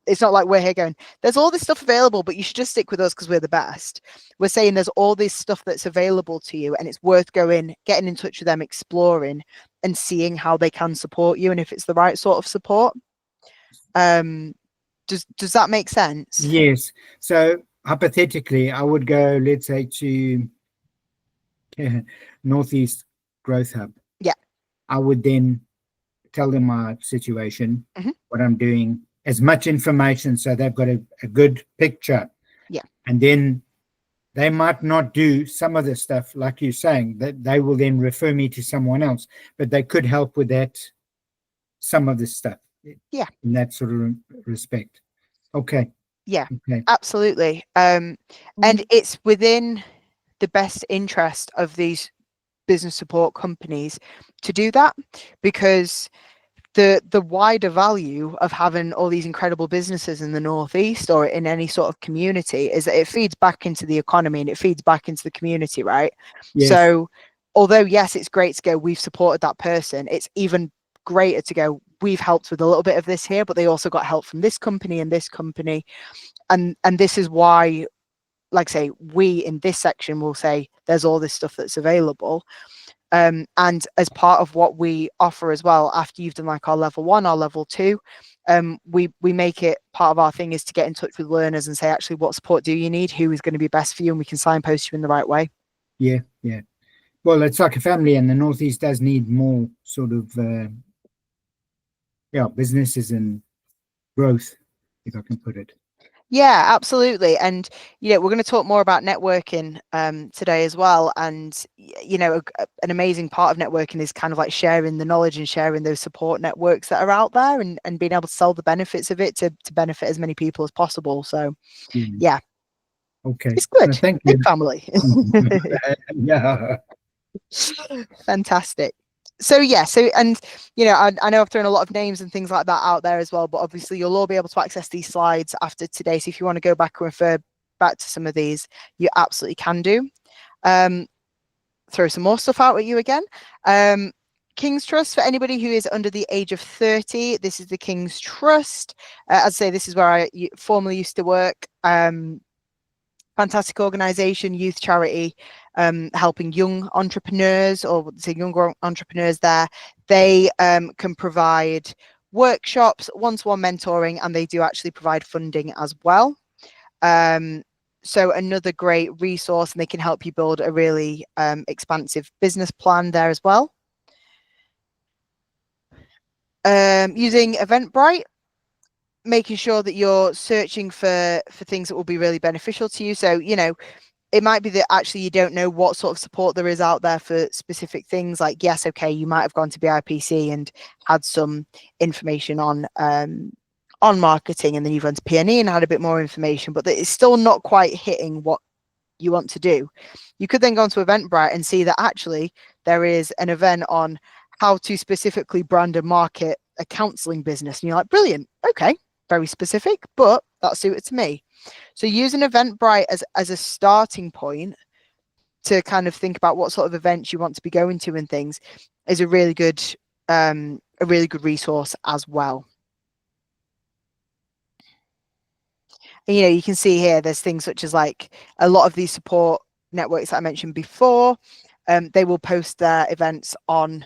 it's not like we're here going, there's all this stuff available, but you should just stick with us because we're the best. We're saying there's all this stuff that's available to you, and it's worth getting in touch with them, exploring, and seeing how they can support you, and if it's the right sort of support. Does that make sense? Yes. So hypothetically, I would go, let's say, to Northeast Growth Hub. Yeah. I would then tell them my situation, what I'm doing, as much information so they've got a good picture. Yeah. And then they might not do some of the stuff, like you're saying, that they will then refer me to someone else, but they could help with that, some of the stuff. Yeah. In that sort of respect. Okay. Yeah, okay. Absolutely. And it's within the best interest of these business support companies to do that, because the wider value of having all these incredible businesses in the Northeast or in any sort of community is that it feeds back into the economy and it feeds back into the community, right? Yes. So although, yes, it's great to go, we've supported that person, it's even greater to go, we've helped with a little bit of this here, but they also got help from this company and this company. And this is why, like I say, we in this section will say there's all this stuff that's available. And as part of what we offer as well, after you've done like our level 1, our level 2, we make it part of our thing is to get in touch with learners and say, actually, what support do you need? Who is going to be best for you? And we can signpost you in the right way. Yeah, yeah. Well, it's like a family, and the Northeast does need more sort of, businesses and growth, if I can put it. Yeah, absolutely. And, we're going to talk more about networking today as well. And, an amazing part of networking is kind of like sharing the knowledge and sharing those support networks that are out there and being able to sell the benefits of it to benefit as many people as possible. So, yeah. Okay. It's good. Thank Big you. family. Yeah. Fantastic. So and I know I've thrown a lot of names and things like that out there as well, but obviously you'll all be able to access these slides after today. So if you want to go back and refer back to some of these, you absolutely can do. Throw some more stuff out at you again. King's Trust, for anybody who is under the age of 30, this is the King's Trust. As I say, this is where I formerly used to work. Fantastic organization, youth charity, helping young entrepreneurs, or say younger entrepreneurs there. They can provide workshops, one-to-one mentoring, and they do actually provide funding as well. So another great resource, and they can help you build a really expansive business plan there as well. Using Eventbrite, making sure that you're searching for things that will be really beneficial to you. So, you know, it might be that actually you don't know what sort of support there is out there for specific things. Like, yes, okay, you might have gone to BIPC and had some information on marketing, and then you've gone to PNE and had a bit more information, but it's still not quite hitting what you want to do. You could then go onto Eventbrite and see that actually there is an event on how to specifically brand and market a counseling business. And you're like, brilliant. Okay, very specific, but that suited to me. So using Eventbrite as a starting point to kind of think about what sort of events you want to be going to and things is a really good resource as well. And, you know, you can see here there's things such as like a lot of these support networks that I mentioned before. They will post their events on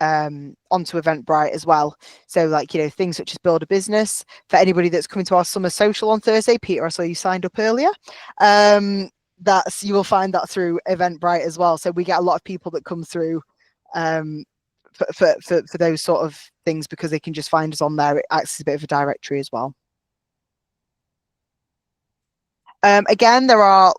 onto Eventbrite as well. So like, you know, things such as Build a Business. For anybody that's coming to our summer social on Thursday, Peter, I saw you signed up earlier. You will find that through Eventbrite as well. So we get a lot of people that come through for those sort of things because they can just find us on there. It acts as a bit of a directory as well. Again, there are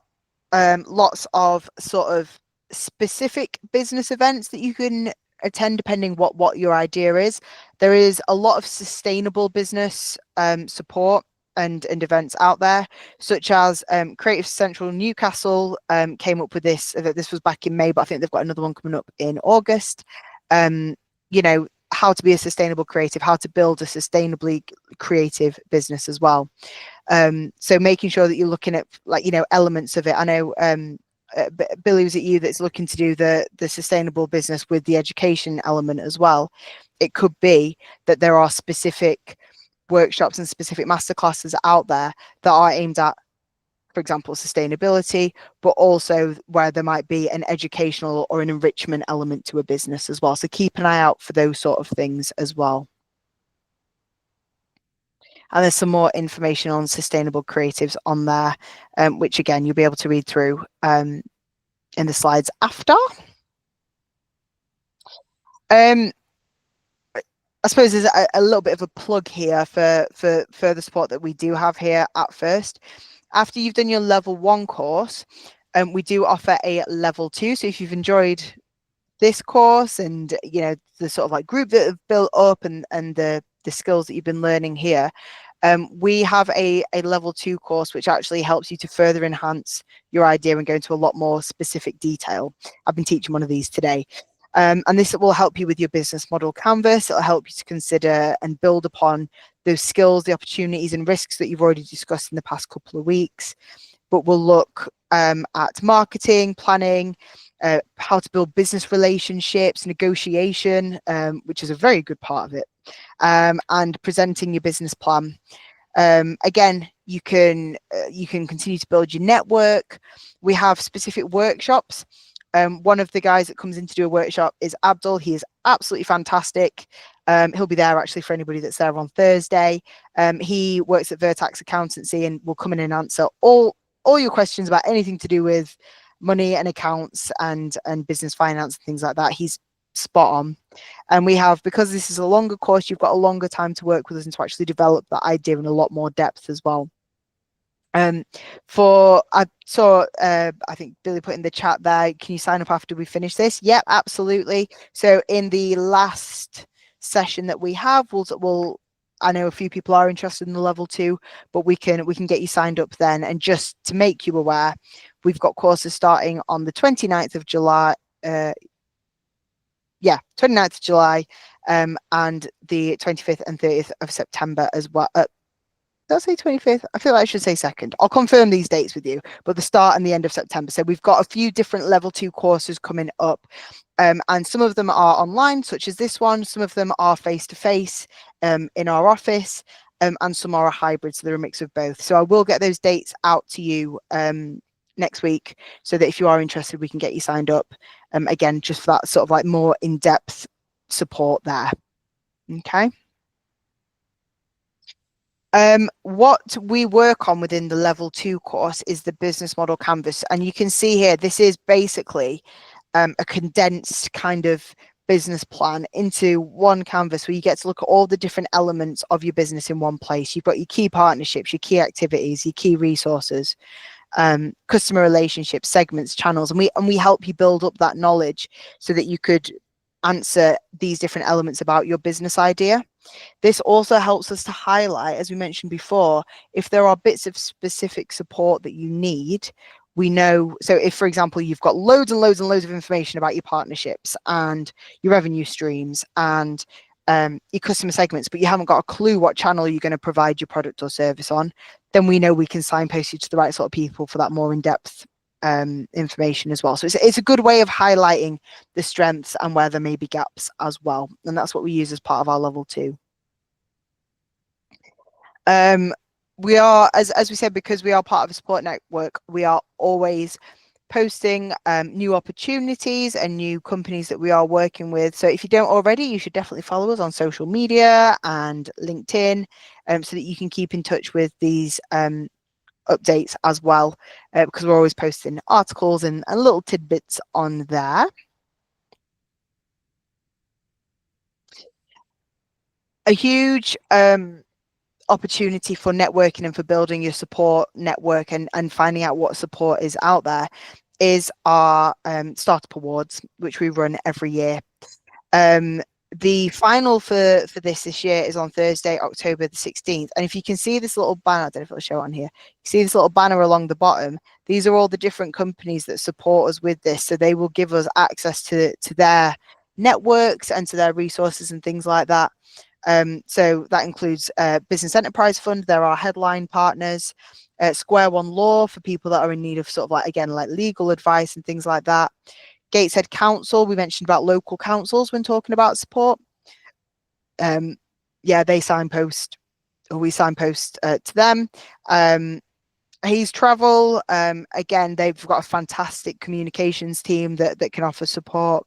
lots of sort of specific business events that you can attend depending what your idea is. There is a lot of sustainable business support and events out there, such as Creative Central Newcastle came up with this. This was back in May, but I think they've got another one coming up in August. You know, how to be a sustainable creative, how to build a sustainably creative business as well. So making sure that you're looking at, like, you know, elements of it. I know Billy, was it you that's looking to do the sustainable business with the education element as well? It could be that there are specific workshops and specific masterclasses out there that are aimed at, for example, sustainability, but also where there might be an educational or an enrichment element to a business as well. So keep an eye out for those sort of things as well. And there's some more information on sustainable creatives on there, which again, you'll be able to read through in the slides after. I suppose there's a little bit of a plug here for further support that we do have here at First. After you've done your level 1 course, we do offer a level 2. So if you've enjoyed this course and, you know, the sort of like group that have built up and the skills that you've been learning here, we have a level 2 course which actually helps you to further enhance your idea and go into a lot more specific detail. I've been teaching one of these today. And this will help you with your business model canvas. It'll help you to consider and build upon those skills, the opportunities and risks that you've already discussed in the past couple of weeks. But we'll look at marketing, planning, how to build business relationships, negotiation, which is a very good part of it, and presenting your business plan. Again, you can continue to build your network. We have specific workshops. One of the guys that comes in to do a workshop is Abdul. He is absolutely fantastic. He'll be there actually for anybody that's there on Thursday. He works at Vertax Accountancy and will come in and answer all your questions about anything to do with money and accounts and business finance and things like that. He's spot on. And we have, because this is a longer course, you've got a longer time to work with us and to actually develop that idea in a lot more depth as well. I saw I think Billy put in the chat there, can you sign up after we finish this? Yep, absolutely. So in the last session that we have, we'll I know a few people are interested in the level 2, but we can get you signed up then. And just to make you aware, we've got courses starting on the 29th of July. 29th of July, and the 25th and 30th of September as well. Did I say 25th? I feel like I should say 2nd. I'll confirm these dates with you, but the start and the end of September. So we've got a few different level 2 courses coming up. And some of them are online, such as this one. Some of them are face-to-face in our office, and some are a hybrid, so they're a mix of both. So I will get those dates out to you next week, so that if you are interested, we can get you signed up. Again, just for that sort of like more in-depth support there. Okay. What we work on within the level 2 course is the business model canvas. And you can see here, this is basically a condensed kind of business plan into one canvas where you get to look at all the different elements of your business in one place. You've got your key partnerships, your key activities, your key resources, customer relationships, segments, channels, and we help you build up that knowledge so that you could answer these different elements about your business idea. This also helps us to highlight, as we mentioned before, if there are bits of specific support that you need. We know, so if, for example, you've got loads and loads and loads of information about your partnerships and your revenue streams and your customer segments, but you haven't got a clue what channel you're going to provide your product or service on, then we know we can signpost you to the right sort of people for that more in-depth information as well. So it's a good way of highlighting the strengths and where there may be gaps as well. And that's what we use as part of our level 2. We are, as we said, because we are part of a support network, we are always posting new opportunities and new companies that we are working with. So if you don't already, you should definitely follow us on social media and LinkedIn, so that you can keep in touch with these updates as well, because we're always posting articles and little tidbits on there. A huge opportunity for networking and for building your support network and finding out what support is out there is our Startup Awards, which we run every year. The final for this year is on Thursday, October the 16th. And if you can see this little banner, I don't know if I'll show it on here. You see this little banner along the bottom. These are all the different companies that support us with this. So they will give us access to their networks and to their resources and things like that. So that includes Business Enterprise Fund. There are headline partners, Square One Law for people that are in need of sort of like, again, like legal advice and things like that. Gateshead Council, we mentioned about local councils when talking about support. Yeah, they signpost, or we signpost to them. Hayes Travel, again, they've got a fantastic communications team that can offer support.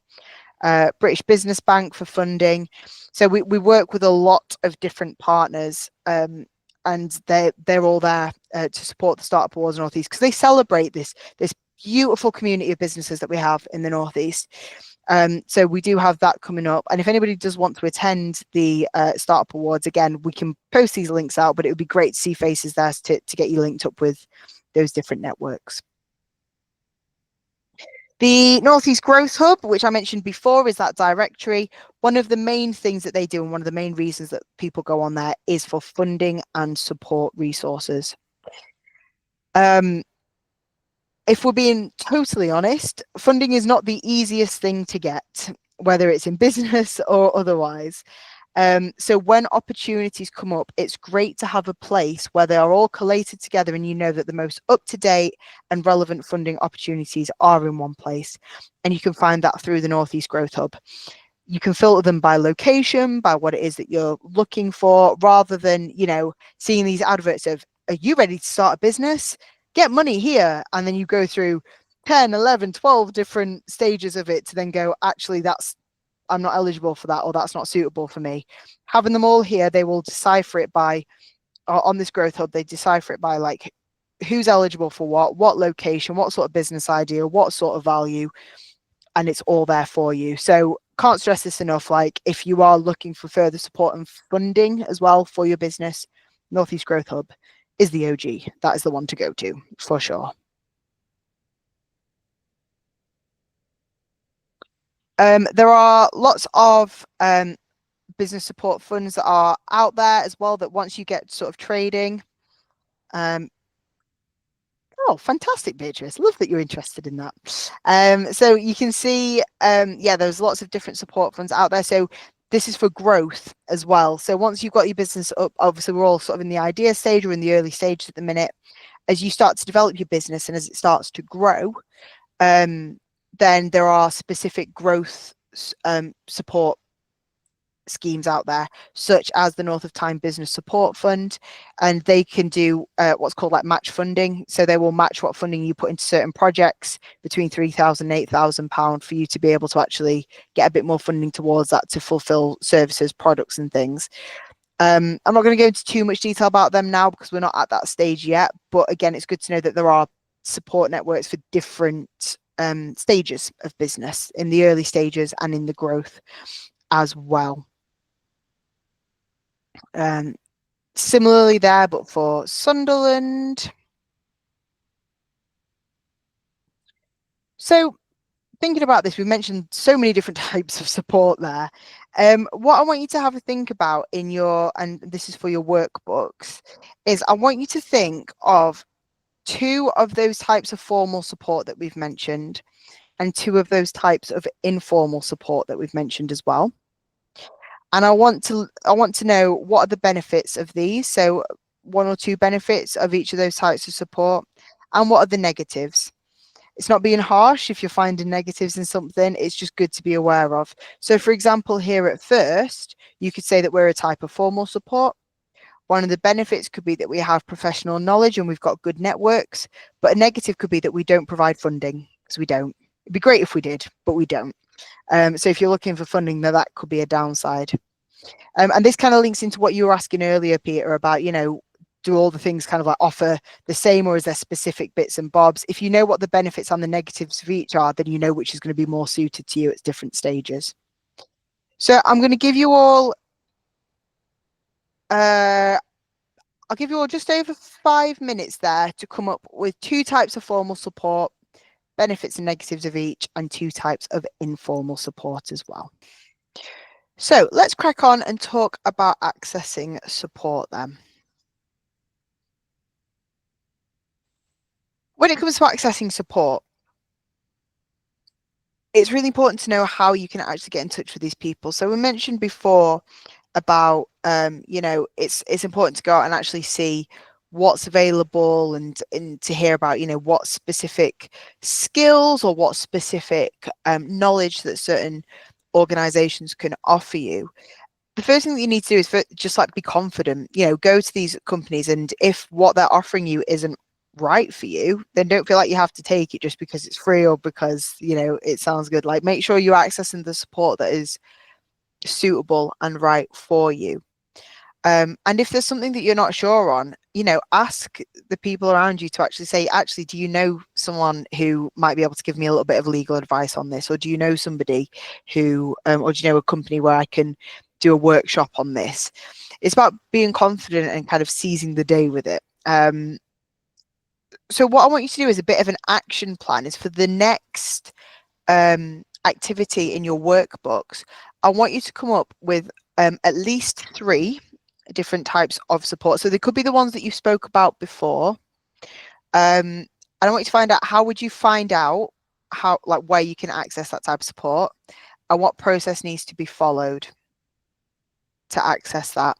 British Business Bank for funding. So we work with a lot of different partners, and they're all there to support the Startup Awards North East, because they celebrate this beautiful community of businesses that we have in the North East. So we do have that coming up, and if anybody does want to attend the Startup Awards, again, we can post these links out, but it would be great to see faces there to get you linked up with those different networks. The Northeast Growth Hub, which I mentioned before, is that directory. One of the main things that they do, and one of the main reasons that people go on there, is for funding and support resources. If we're being totally honest, funding is not the easiest thing to get, whether it's in business or otherwise. So when opportunities come up, it's great to have a place where they are all collated together and you know that the most up-to-date and relevant funding opportunities are in one place. And you can find that through the Northeast Growth Hub. You can filter them by location, by what it is that you're looking for, rather than, you know, seeing these adverts of, are you ready to start a business? Get money here. And then you go through 10, 11, 12 different stages of it to then go, actually, I'm not eligible for that, or that's not suitable for me. Having them all here, they will decipher it by, on this Growth Hub, they decipher it by like who's eligible for what location, what sort of business idea, what sort of value, and it's all there for you. So can't stress this enough. Like if you are looking for further support and funding as well for your business, Northeast Growth Hub is the OG. That is the one to go to for sure. There are lots of business support funds that are out there as well, that once you get sort of trading. Oh, fantastic, Beatrice. Love that you're interested in that. So you can see, yeah, there's lots of different support funds out there. So this is for growth as well. So once you've got your business up, obviously we're all sort of in the idea stage or in the early stages at the minute. As you start to develop your business and as it starts to grow, then there are specific growth support schemes out there, such as the North of Tyne Business Support Fund, and they can do what's called like match funding. So they will match what funding you put into certain projects between £3,000 and £8,000 for you to be able to actually get a bit more funding towards that to fulfill services, products and things. I'm not going to go into too much detail about them now because we're not at that stage yet, but again, it's good to know that there are support networks for different stages of business, in the early stages and in the growth as well. Similarly there, but for Sunderland. So thinking about this, we mentioned so many different types of support there. What I want you to have a think about in your, and this is for your workbooks, is I want you to think of 2 of those types of formal support that we've mentioned and 2 of those types of informal support that we've mentioned as well. And I want to know what are the benefits of these. So 1 or 2 benefits of each of those types of support, and what are the negatives. It's not being harsh if you're finding negatives in something, it's just good to be aware of. So for example, here at First, you could say that we're a type of formal support. One of the benefits could be that we have professional knowledge and we've got good networks, but a negative could be that we don't provide funding, because we don't. It'd be great if we did, but we don't. So if you're looking for funding, then that could be a downside. And this kind of links into what you were asking earlier, Peter, about, you know, do all the things kind of like offer the same, or is there specific bits and bobs? If you know what the benefits and the negatives of each are, then you know which is going to be more suited to you at different stages. So I'm going to give you all, I'll give you all just over 5 minutes there to come up with 2 types of formal support, benefits and negatives of each, and 2 types of informal support as well. So let's crack on and talk about accessing support then. When it comes to accessing support, it's really important to know how you can actually get in touch with these people. So we mentioned before about, you know, it's important to go out and actually see what's available and to hear about, you know, what specific skills or what specific knowledge that certain organizations can offer you. The first thing that you need to do is just like be confident, you know, go to these companies, and if what they're offering you isn't right for you, then don't feel like you have to take it just because it's free or because, you know, it sounds good. Like, make sure you're accessing the support that is suitable and right for you. And if there's something that you're not sure on, you know, ask the people around you to actually say, actually, do you know someone who might be able to give me a little bit of legal advice on this? Or do you know somebody who, or do you know a company where I can do a workshop on this? It's about being confident and kind of seizing the day with it. So what I want you to do is a bit of an action plan. Is for the next activity in your workbooks, I want you to come up with at least 3 different types of support. So they could be the ones that you spoke about before. And I want you to find out, how would you find out how, like, where you can access that type of support, and what process needs to be followed to access that.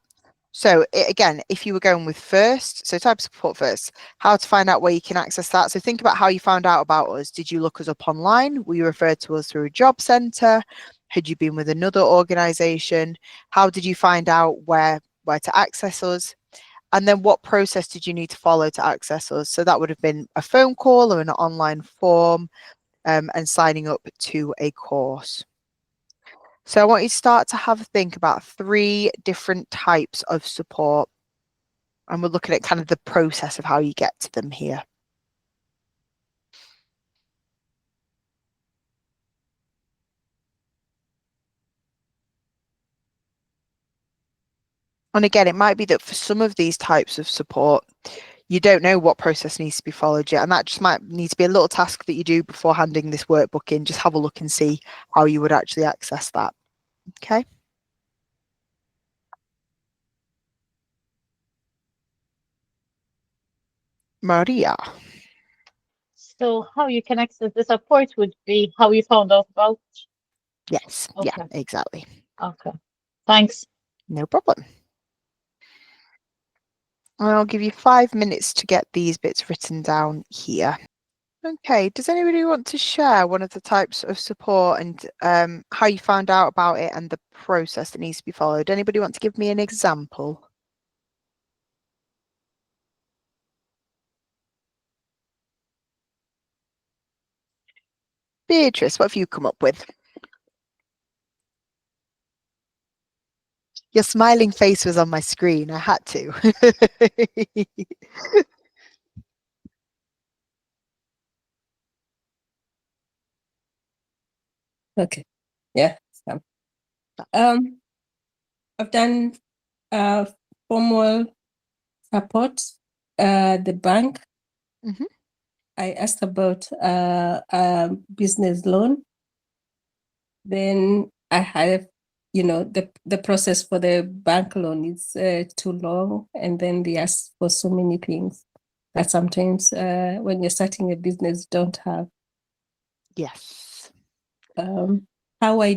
So again, if you were going with First, so type of support first, how to find out where you can access that. So think about how you found out about us. Did you look us up online? Were you referred to us through a job centre? Had you been with another organisation? How did you find out where to access us? And then what process did you need to follow to access us? So that would have been a phone call or an online form, and signing up to a course. So I want you to start to have a think about 3 different types of support, and we're looking at kind of the process of how you get to them here. And again, it might be that for some of these types of support, you don't know what process needs to be followed yet, and that just might need to be a little task that you do before handing this workbook in. Just have a look and see how you would actually access that. Okay. Maria. So how you can access the support would be how you found out about. Yes. Okay. Yeah, exactly. Okay. Thanks. No problem. I'll give you 5 minutes to get these bits written down here. Okay, does anybody want to share one of the types of support and how you found out about it and the process that needs to be followed? Anybody want to give me an example? Beatrice, what have you come up with? Your smiling face was on my screen. I had to. Okay. Yeah. I've done formal support, the bank. Mhm. I asked about a business loan. Then I had, the process for the bank loan is too long, and then they ask for so many things that sometimes when you're starting a business, you don't have. Yes. How I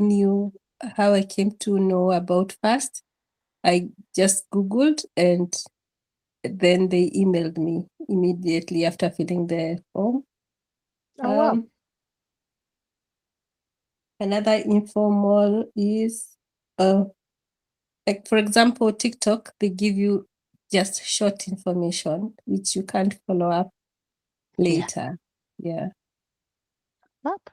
came to know about FAST, I just Googled and then they emailed me immediately after filling the form. Oh, wow. Another informal is, like for example, TikTok, they give you just short information, which you can't follow up later. Yeah. Map.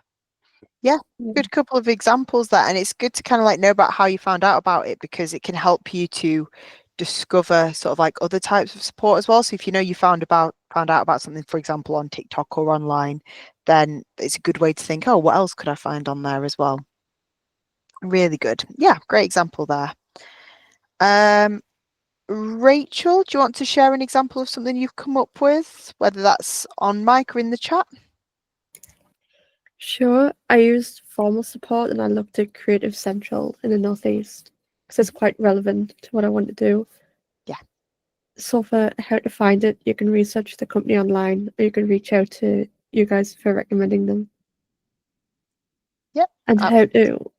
Yeah, good couple of examples there, and it's good to kind of like know about how you found out about it, because it can help you to discover sort of like other types of support as well. So if you know you found out about something, for example, on TikTok or online, then it's a good way to think, oh, what else could I find on there as well? Really good. Yeah, great example there. Rachel, do you want to share an example of something you've come up with, whether that's on mic or in the chat? Sure, I used formal support and I looked at Creative Central in the Northeast because it's quite relevant to what I want to do. Yeah. So for how to find it, you can research the company online, or you can reach out to you guys for recommending them. Yep. And how to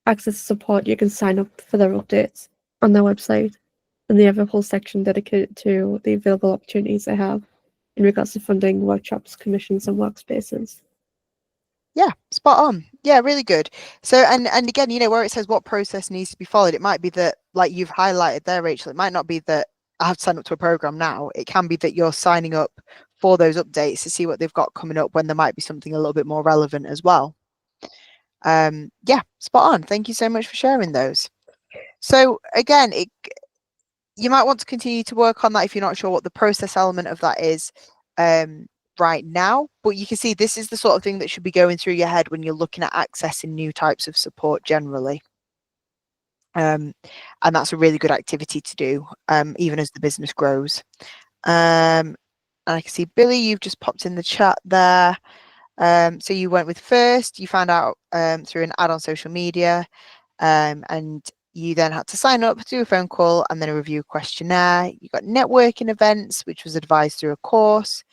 access support, you can sign up for their updates on their website, and they have a whole section dedicated to the available opportunities they have in regards to funding, workshops, commissions, and workspaces. Yeah, spot on. Yeah, really good. So, and again, you know, where it says what process needs to be followed, it might be that, like you've highlighted there, Rachel, it might not be that I have to sign up to a program now. It can be that you're signing up for those updates to see what they've got coming up when there might be something a little bit more relevant as well. Yeah, spot on. Thank you so much for sharing those. So again, you might want to continue to work on that if you're not sure what the process element of that is right now, but you can see this is the sort of thing that should be going through your head when you're looking at accessing new types of support generally. And that's a really good activity to do, even as the business grows. And I can see Billy, you've just popped in the chat there. So you went with first, you found out through an ad on social media, and you then had to sign up, do a phone call, and then a review questionnaire. You got networking events, which was advised through a course.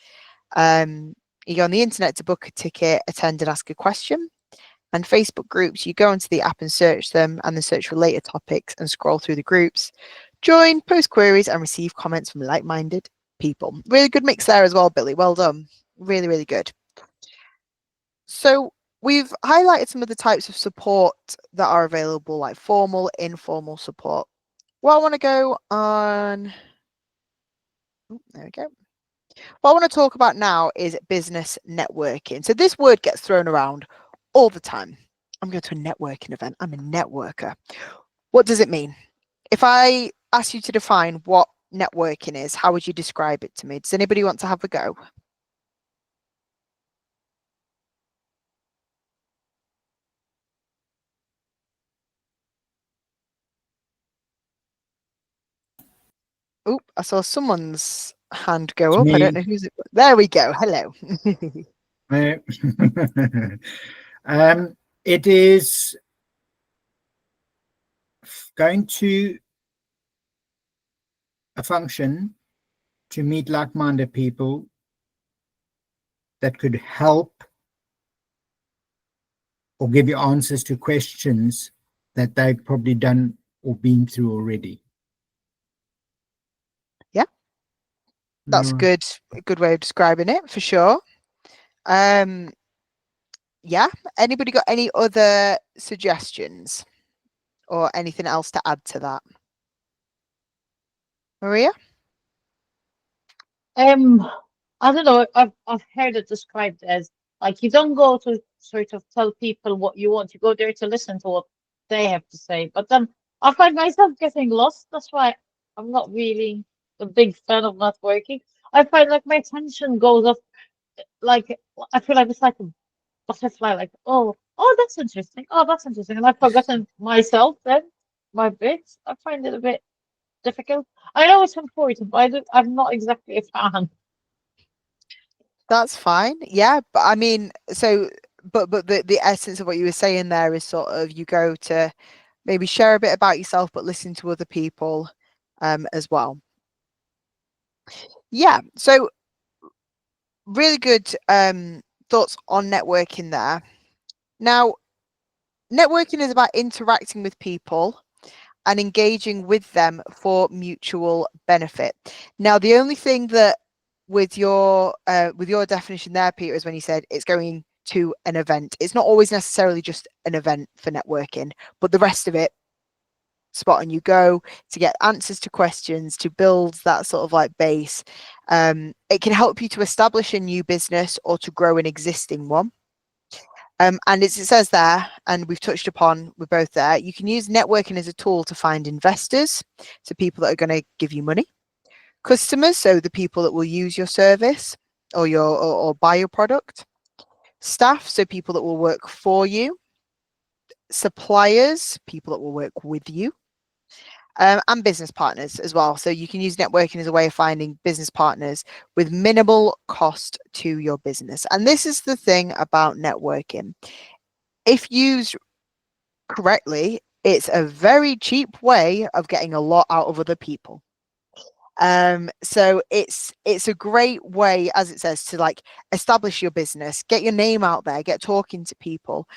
You go on the internet to book a ticket, attend and ask a question. And Facebook groups, you go into the app and search them, and then search related topics and scroll through the groups. Join, post queries, and receive comments from like-minded people. Really good mix there as well, Billy. Well done. Really, really good. So we've highlighted some of the types of support that are available, like formal, informal support. What I want to go on, there we go. What I want to talk about now is business networking. So this word gets thrown around all the time. I'm going to a networking event. I'm a networker. What does it mean? If I ask you to define what networking is, how would you describe it to me? Does anybody want to have a go? Oh, I saw someone's hand go up. I don't know who's it. There we go. Hello. It is going to a function to meet like-minded people that could help or give you answers to questions that they've probably done or been through already. Yeah. That's Alright. a good way of describing it for sure. Yeah. Anybody got any other suggestions or anything else to add to that? Maria? I don't know. I've heard it described as like you don't go to sort of tell people what you want. You go there to listen to what they have to say. But then I find myself getting lost. That's why I'm not really a big fan of networking. I find like my attention goes off. Like I feel like it's like a butterfly. Like that's interesting. Oh, that's interesting. And I've forgotten myself then my bits. I find it a bit difficult. I know it's important, but I'm not exactly a fan. That's fine. Yeah, but I mean, so but the essence of what you were saying there is sort of you go to maybe share a bit about yourself, but listen to other people as well. Yeah, so really good thoughts on networking there. Now, networking is about interacting with people and engaging with them for mutual benefit. Now, the only thing that with your definition there, Peter, is when you said it's going to an event. It's not always necessarily just an event for networking, but the rest of it, spot on. You go to get answers to questions, to build that sort of like base. It can help you to establish a new business or to grow an existing one. And as it says there, and we've touched upon, we're both there, you can use networking as a tool to find investors, so people that are going to give you money, customers, so the people that will use your service or or buy your product, staff, so people that will work for you, suppliers, people that will work with you, and business partners as well. So you can use networking as a way of finding business partners with minimal cost to your business. And this is the thing about networking. If used correctly, it's a very cheap way of getting a lot out of other people. So it's a great way, as it says, to like establish your business, get your name out there, get talking to people.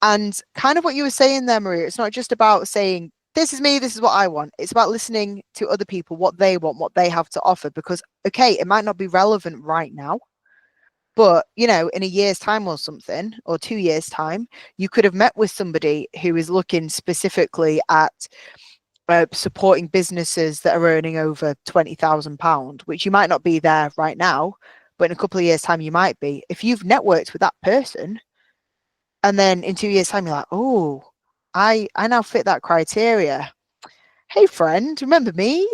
And kind of what you were saying there, Maria, it's not just about saying, this is me, this is what I want. It's about listening to other people, what they want, what they have to offer, because, okay, it might not be relevant right now, but, you know, in a year's time or something, or 2 years' time, you could have met with somebody who is looking specifically at supporting businesses that are earning over £20,000, which you might not be there right now, but in a couple of years' time, you might be. If you've networked with that person, and then in 2 years' time, you're like, oh, I now fit that criteria. Hey, friend, remember me?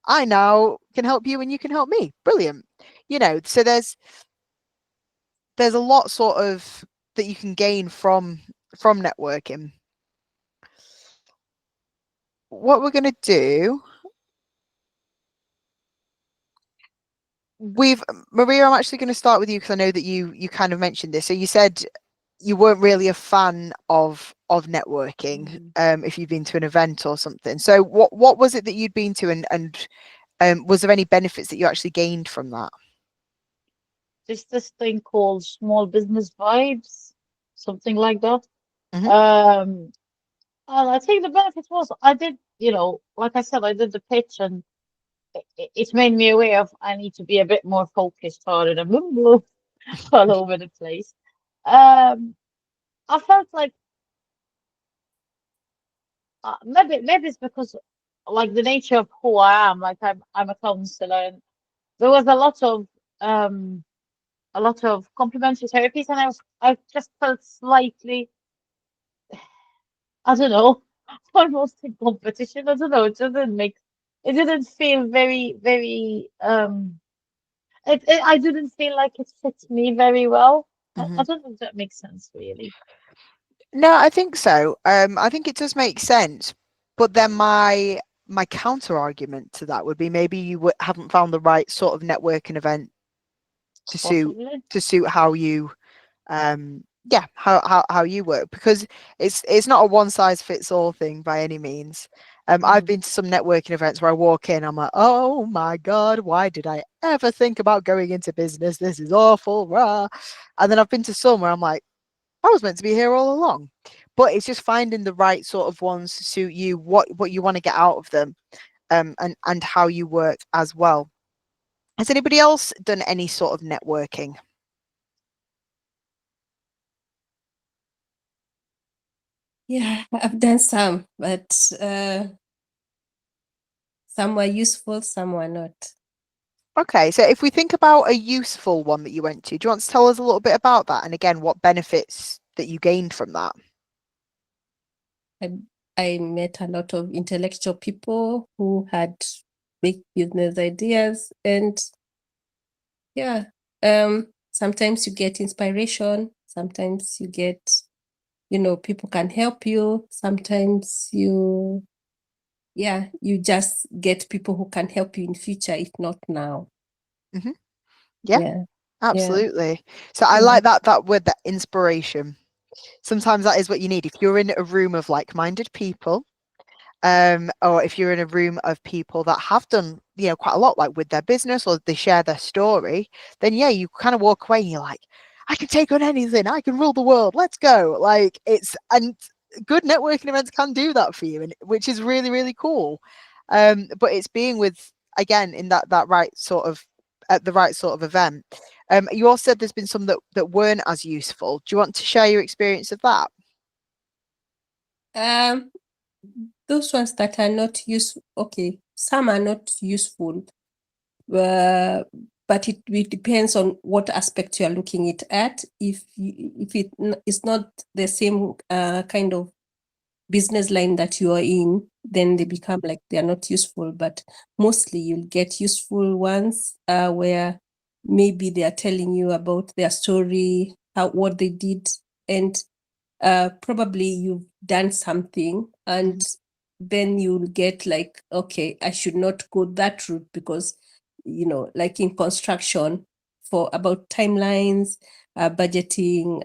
I now can help you and you can help me. Brilliant. You know, so there's a lot sort of that you can gain from networking. What we're going to do, Maria, I'm actually going to start with you because I know that you kind of mentioned this. So you said you weren't really a fan of networking if you'd been to an event or something. So what was it that you'd been to, and was there any benefits that you actually gained from that? There's this thing called small business vibes, something like that. Mhm. And I think the benefit was I did, like I said, I did the pitch, and it made me aware of I need to be a bit more focused rather than all over the place. I felt like maybe it's because like the nature of who I am, like I'm a counselor, and there was a lot of complementary therapies, and I just felt slightly, I don't know, almost in competition. I don't know. It didn't feel very. I didn't feel like it fits me very well. I don't know if that makes sense, really. No, I think so. I think it does make sense. But then my counter argument to that would be maybe you haven't found the right sort of networking event to Possibly. suit how you how you work, because it's not a one size fits all thing by any means. I've been to some networking events where I walk in, I'm like, oh my God, why did I ever think about going into business? This is awful, rah. And then I've been to some where I'm like, I was meant to be here all along. but it's just finding the right sort of ones to suit you, what you want to get out of them, and how you work as well. Has anybody else done any sort of networking? Yeah, I've done some, but some were useful, some were not. Okay, so if we think about a useful one that you went to, do you want to tell us a little bit about that? And again, what benefits that you gained from that? I met a lot of intellectual people who had big business ideas, and yeah, sometimes you get inspiration, sometimes you get, people can help you, sometimes you just get people who can help you in future, if not now. Yeah. Yeah. Absolutely. So I Yeah. like that word, that inspiration. Sometimes that is what you need. If you're in a room of like-minded people, or if you're in a room of people that have done, quite a lot, like with their business, or they share their story, then yeah, you kind of walk away and you're like, I can take on anything, I can rule the world, let's go. And good networking events can do that for you, and which is really, really cool. But it's being with, again, in that right sort of, at the right sort of event. You all said there's been some that weren't as useful. Do you want to share your experience of that? Those ones that are not useful, okay, some are not useful, but it depends on what aspect you are looking it at. If it is not the same kind of business line that you are in, then they become like they are not useful. But mostly you'll get useful ones where maybe they are telling you about their story, what they did, and probably you've done something, and then you'll get like, okay, I should not go that route, because like in construction, for about timelines, budgeting,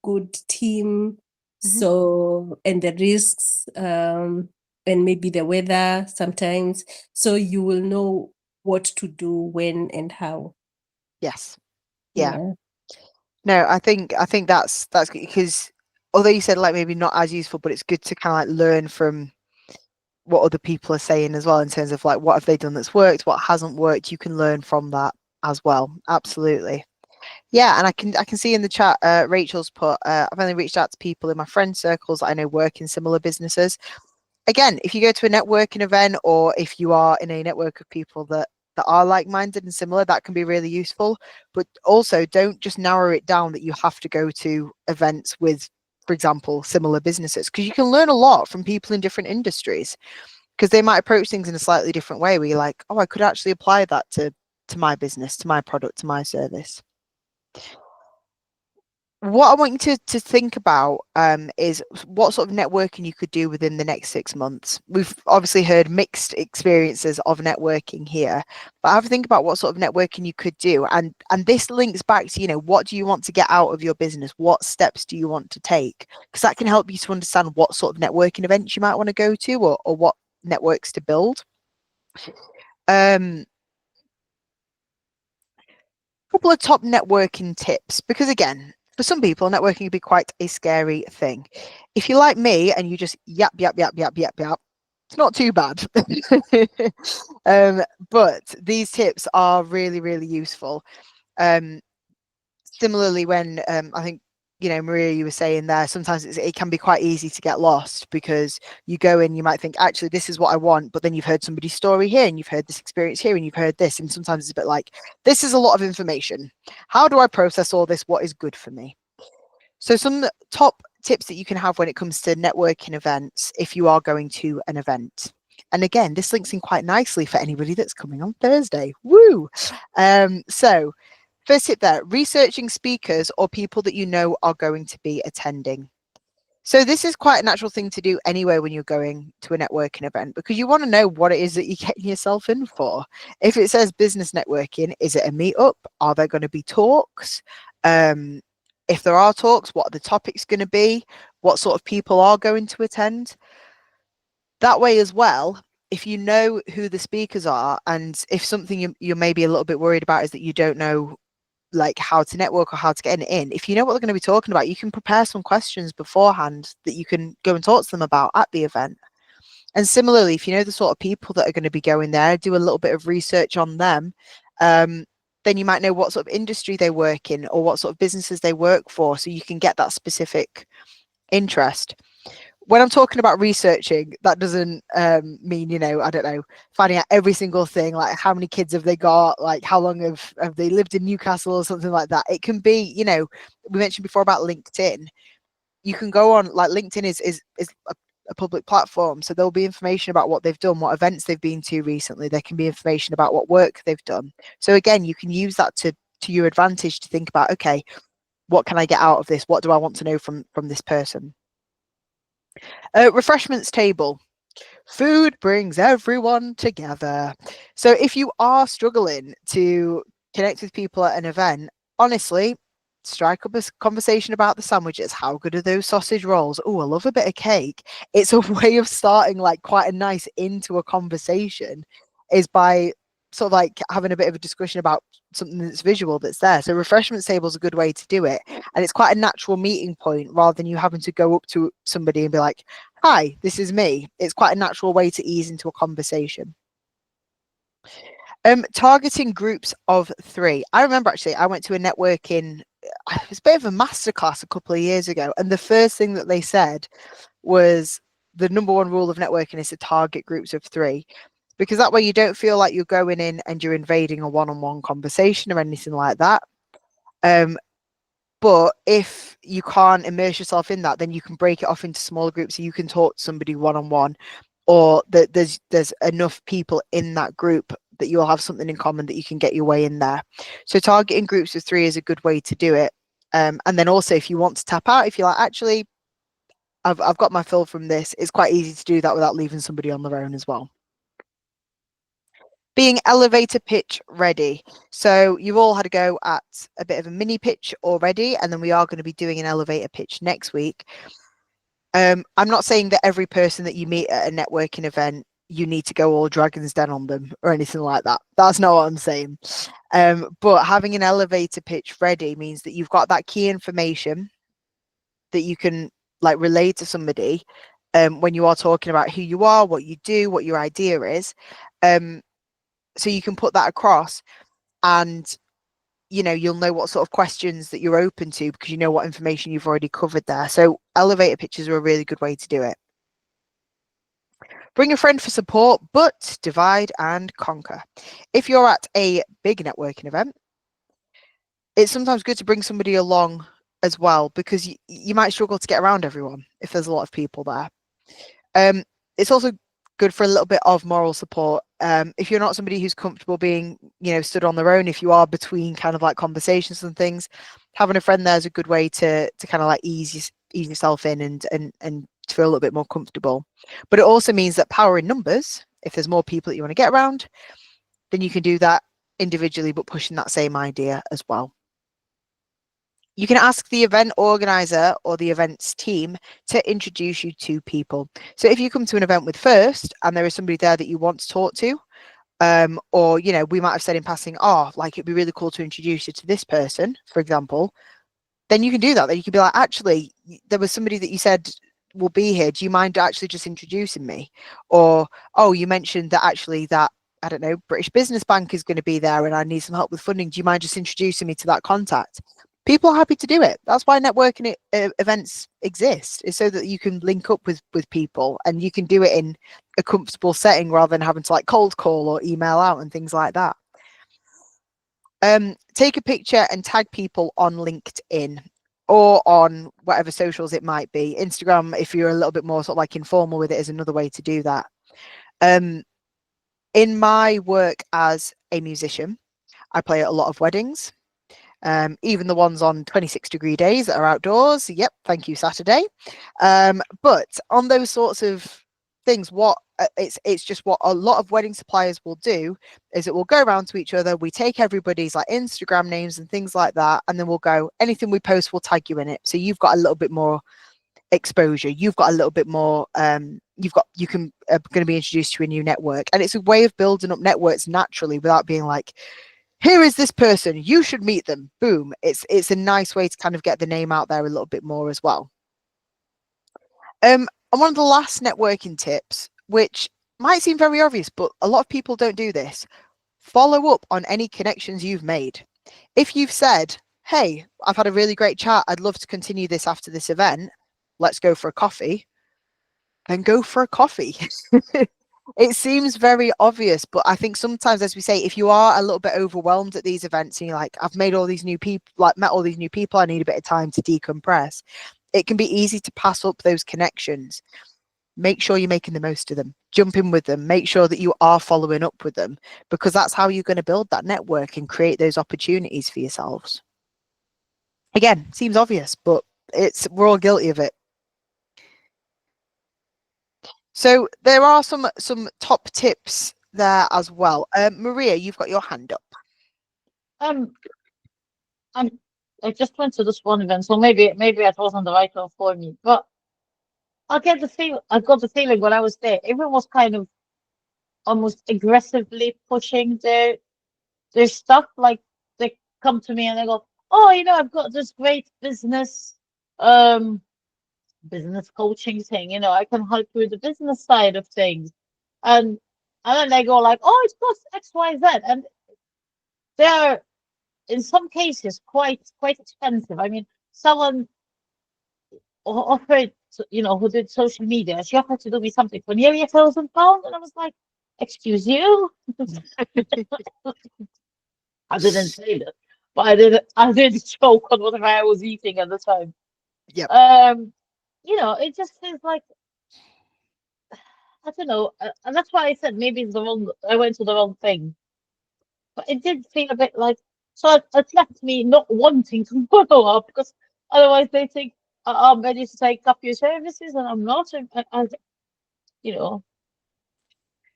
good team, so, and the risks, and maybe the weather sometimes, so you will know what to do, when and how. Yes. Yeah. No, I think that's good, because although you said like maybe not as useful, but it's good to kind of like learn from what other people are saying as well, in terms of like what have they done that's worked, what hasn't worked. You can learn from that as well. Absolutely. Yeah, and I can see in the chat, Rachel's put, I've only reached out to people in my friend circles that I know work in similar businesses. Again, if you go to a networking event, or if you are in a network of people that are like-minded and similar, that can be really useful. But also, don't just narrow it down that you have to go to events with, for example, similar businesses, because you can learn a lot from people in different industries, because they might approach things in a slightly different way, where you're like, oh, I could actually apply that to my business, to my product, to my service. What I want you to think about is what sort of networking you could do within the next 6 months. We've obviously heard mixed experiences of networking here, but have a think about what sort of networking you could do. And this links back to, what do you want to get out of your business? What steps do you want to take? Because that can help you to understand what sort of networking events you might want to go to, or what networks to build. Couple of top networking tips, because again, for some people, networking can be quite a scary thing. If you're like me and you just yap, it's not too bad. But these tips are really, really useful. Similarly, when I think, Maria, you were saying there, sometimes it can be quite easy to get lost, because you go in, you might think, actually, this is what I want, but then you've heard somebody's story here, and you've heard this experience here, and you've heard this, and sometimes it's a bit like, this is a lot of information. How do I process all this? What is good for me? So some top tips that you can have when it comes to networking events, if you are going to an event. And again, this links in quite nicely for anybody that's coming on Thursday. Woo! So first tip there, researching speakers or people that you know are going to be attending. So this is quite a natural thing to do anyway when you're going to a networking event, because you want to know what it is that you're getting yourself in for. If it says business networking, is it a meetup? Are there going to be talks? If there are talks, what are the topics going to be? What sort of people are going to attend? That way as well, if you know who the speakers are, and if something you're maybe a little bit worried about is that you don't know like how to network or how to get in, if you know what they're going to be talking about, you can prepare some questions beforehand that you can go and talk to them about at the event. And similarly, if you know the sort of people that are going to be going there, do a little bit of research on them. Then you might know what sort of industry they work in or what sort of businesses they work for, so you can get that specific interest. When I'm talking about researching, that doesn't mean, you know, I don't know, finding out every single thing, like how many kids have they got, like how long have they lived in Newcastle or something like that. It can be, you know, we mentioned before about LinkedIn. You can go on, like LinkedIn is a public platform, so there'll be information about what they've done, what events they've been to recently. There can be information about what work they've done. So again, you can use that to your advantage to think about, okay, what can I get out of this? What do I want to know from this person? Refreshments table. Food brings everyone together. So if you are struggling to connect with people at an event, honestly, strike up a conversation about the sandwiches. How good are those sausage rolls? Oh, I love a bit of cake. It's a way of starting like quite a nice into a conversation, is by sort of like having a bit of a discussion about something that's visual that's there. So refreshments table is a good way to do it, and it's quite a natural meeting point rather than you having to go up to somebody and be like, hi, this is me. It's quite a natural way to ease into a conversation. Targeting groups of 3. I remember actually I went to a networking, it was a bit of a masterclass a couple of years ago, and the first thing that they said was the number 1 rule of networking is to target groups of 3, because that way you don't feel like you're going in and you're invading a one-on-one conversation or anything like that. But if you can't immerse yourself in that, then you can break it off into smaller groups, so you can talk to somebody one-on-one, or that there's enough people in that group that you'll have something in common that you can get your way in there. So targeting groups of 3 is a good way to do it. And then also, if you want to tap out, if you're like, actually, I've got my fill from this, it's quite easy to do that without leaving somebody on their own as well. Being elevator pitch ready. So you've all had a go at a bit of a mini pitch already, and then we are going to be doing an elevator pitch next week. I'm not saying that every person that you meet at a networking event, you need to go all Dragon's Den on them or anything like that. That's not what I'm saying. But having an elevator pitch ready means that you've got that key information that you can like relay to somebody when you are talking about who you are, what you do, what your idea is. So you can put that across, and you know, you'll know what sort of questions that you're open to because you know what information you've already covered there. So elevator pitches are a really good way to do it. Bring a friend for support, but divide and conquer. If you're at a big networking event, it's sometimes good to bring somebody along as well, because you might struggle to get around everyone if there's a lot of people there. It's also good for a little bit of moral support. If you're not somebody who's comfortable being, you know, stood on their own, if you are between kind of like conversations and things, having a friend there is a good way to kind of like ease yourself in and to feel a little bit more comfortable. But it also means that power in numbers, if there's more people that you want to get around, then you can do that individually, but pushing that same idea as well. You can ask the event organizer or the events team to introduce you to people. So if you come to an event with First and there is somebody there that you want to talk to, or, you know, we might have said in passing, oh, like it'd be really cool to introduce you to this person, for example, then you can do that. Then you can be like, actually, there was somebody that you said will be here. Do you mind actually just introducing me? Or, oh, you mentioned that actually that, I don't know, British Business Bank is going to be there and I need some help with funding. Do you mind just introducing me to that contact? People are happy to do it. That's why networking events exist, is so that you can link up with people and you can do it in a comfortable setting rather than having to like cold call or email out and things like that. Take a picture and tag people on LinkedIn or on whatever socials it might be. Instagram, if you're a little bit more sort of like informal with it, is another way to do that. In my work as a musician, I play at a lot of weddings. Even the ones on 26-degree days that are outdoors. Yep, thank you, Saturday. But on those sorts of things, what it's just what a lot of wedding suppliers will do is it will go around to each other. We take everybody's like Instagram names and things like that, and then we'll go, anything we post, we'll tag you in it. So you've got a little bit more exposure. You've got a little bit more. Going to be introduced to a new network, and it's a way of building up networks naturally without being like, here is this person, you should meet them. Boom. It's a nice way to kind of get the name out there a little bit more as well. And one of the last networking tips, which might seem very obvious, but a lot of people don't do this. Follow up on any connections you've made. If you've said, hey, I've had a really great chat, I'd love to continue this after this event, let's go for a coffee, then go for a coffee. It seems very obvious, but I think sometimes, as we say, if you are a little bit overwhelmed at these events and you're like, I've made all these new people, like met all these new people, I need a bit of time to decompress, it can be easy to pass up those connections. Make sure you're making the most of them. Jump in with them. Make sure that you are following up with them, because that's how you're going to build that network and create those opportunities for yourselves. Again, seems obvious, but we're all guilty of it. So there are some top tips there as well. Maria, you've got your hand up. I just went to this one event, so maybe it wasn't the right one for me. But I got the feeling when I was there, everyone was kind of almost aggressively pushing their stuff. Like they come to me and they go, "Oh, I've got this great business coaching thing. I can help you with the business side of things." And then they go like, "Oh, it costs X, Y, Z," and they're in some cases quite expensive. I mean, someone offered, who did social media, she offered to do me something for nearly £1,000, and I was like, "Excuse you?" I didn't say that, but I did choke on whatever I was eating at the time. Yep. It just feels like, I don't know, and that's why I said maybe I went to the wrong thing. But it did feel a bit like, so it left me not wanting to follow up, because otherwise they think I'm ready to take up your services and I'm not.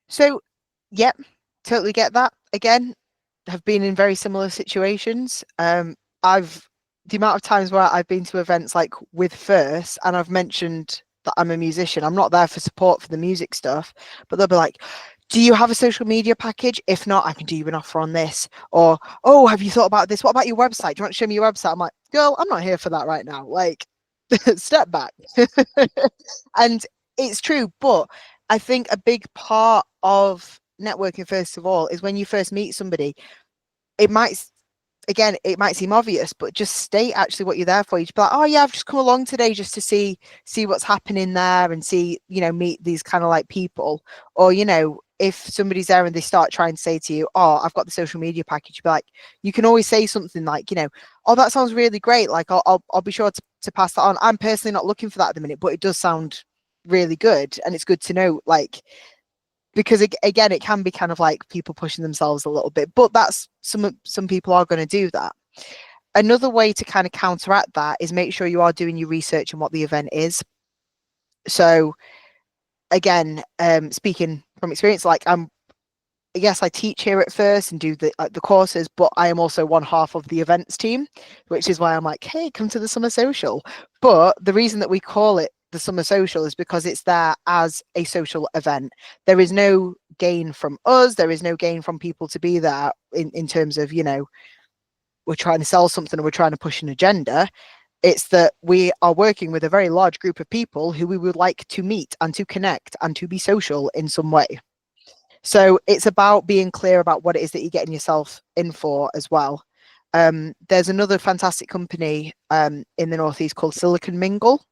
So, yep, totally get that. Again, have been in very similar situations. The amount of times where I've been to events like with First and I've mentioned that I'm a musician, I'm not there for support for the music stuff, but they'll be like, do you have a social media package? If not, I can do you an offer on this. Or, oh, have you thought about this? What about your website? Do you want to show me your website? I'm like, girl, I'm not here for that right now. Like, step back. And it's true, but I think a big part of networking, first of all, is when you first meet somebody, it might seem obvious, but just state actually what you're there for. You just be like, oh yeah, I've just come along today just to see what's happening there and see, meet these kind of like people. Or, if somebody's there and they start trying to say to you, oh, I've got the social media package, you'd be like, you can always say something like, oh, that sounds really great. Like, I'll be sure to pass that on. I'm personally not looking for that at the minute, but it does sound really good. And it's good to know, like, because again, it can be kind of like people pushing themselves a little bit, but that's some people are going to do that. Another way to kind of counteract that is make sure you are doing your research on what the event is. So again, speaking from experience, like yes, I teach here at First and do the courses, but I am also one half of the events team, which is why I'm like, hey, come to the summer social. But the reason that we call it the summer social is because it's there as a social event. There is no gain from us. There is no gain from people to be there in terms of, we're trying to sell something or we're trying to push an agenda. It's that we are working with a very large group of people who we would like to meet and to connect and to be social in some way. So it's about being clear about what it is that you're getting yourself in for as well. There's another fantastic company in the Northeast called Silicon Mingle,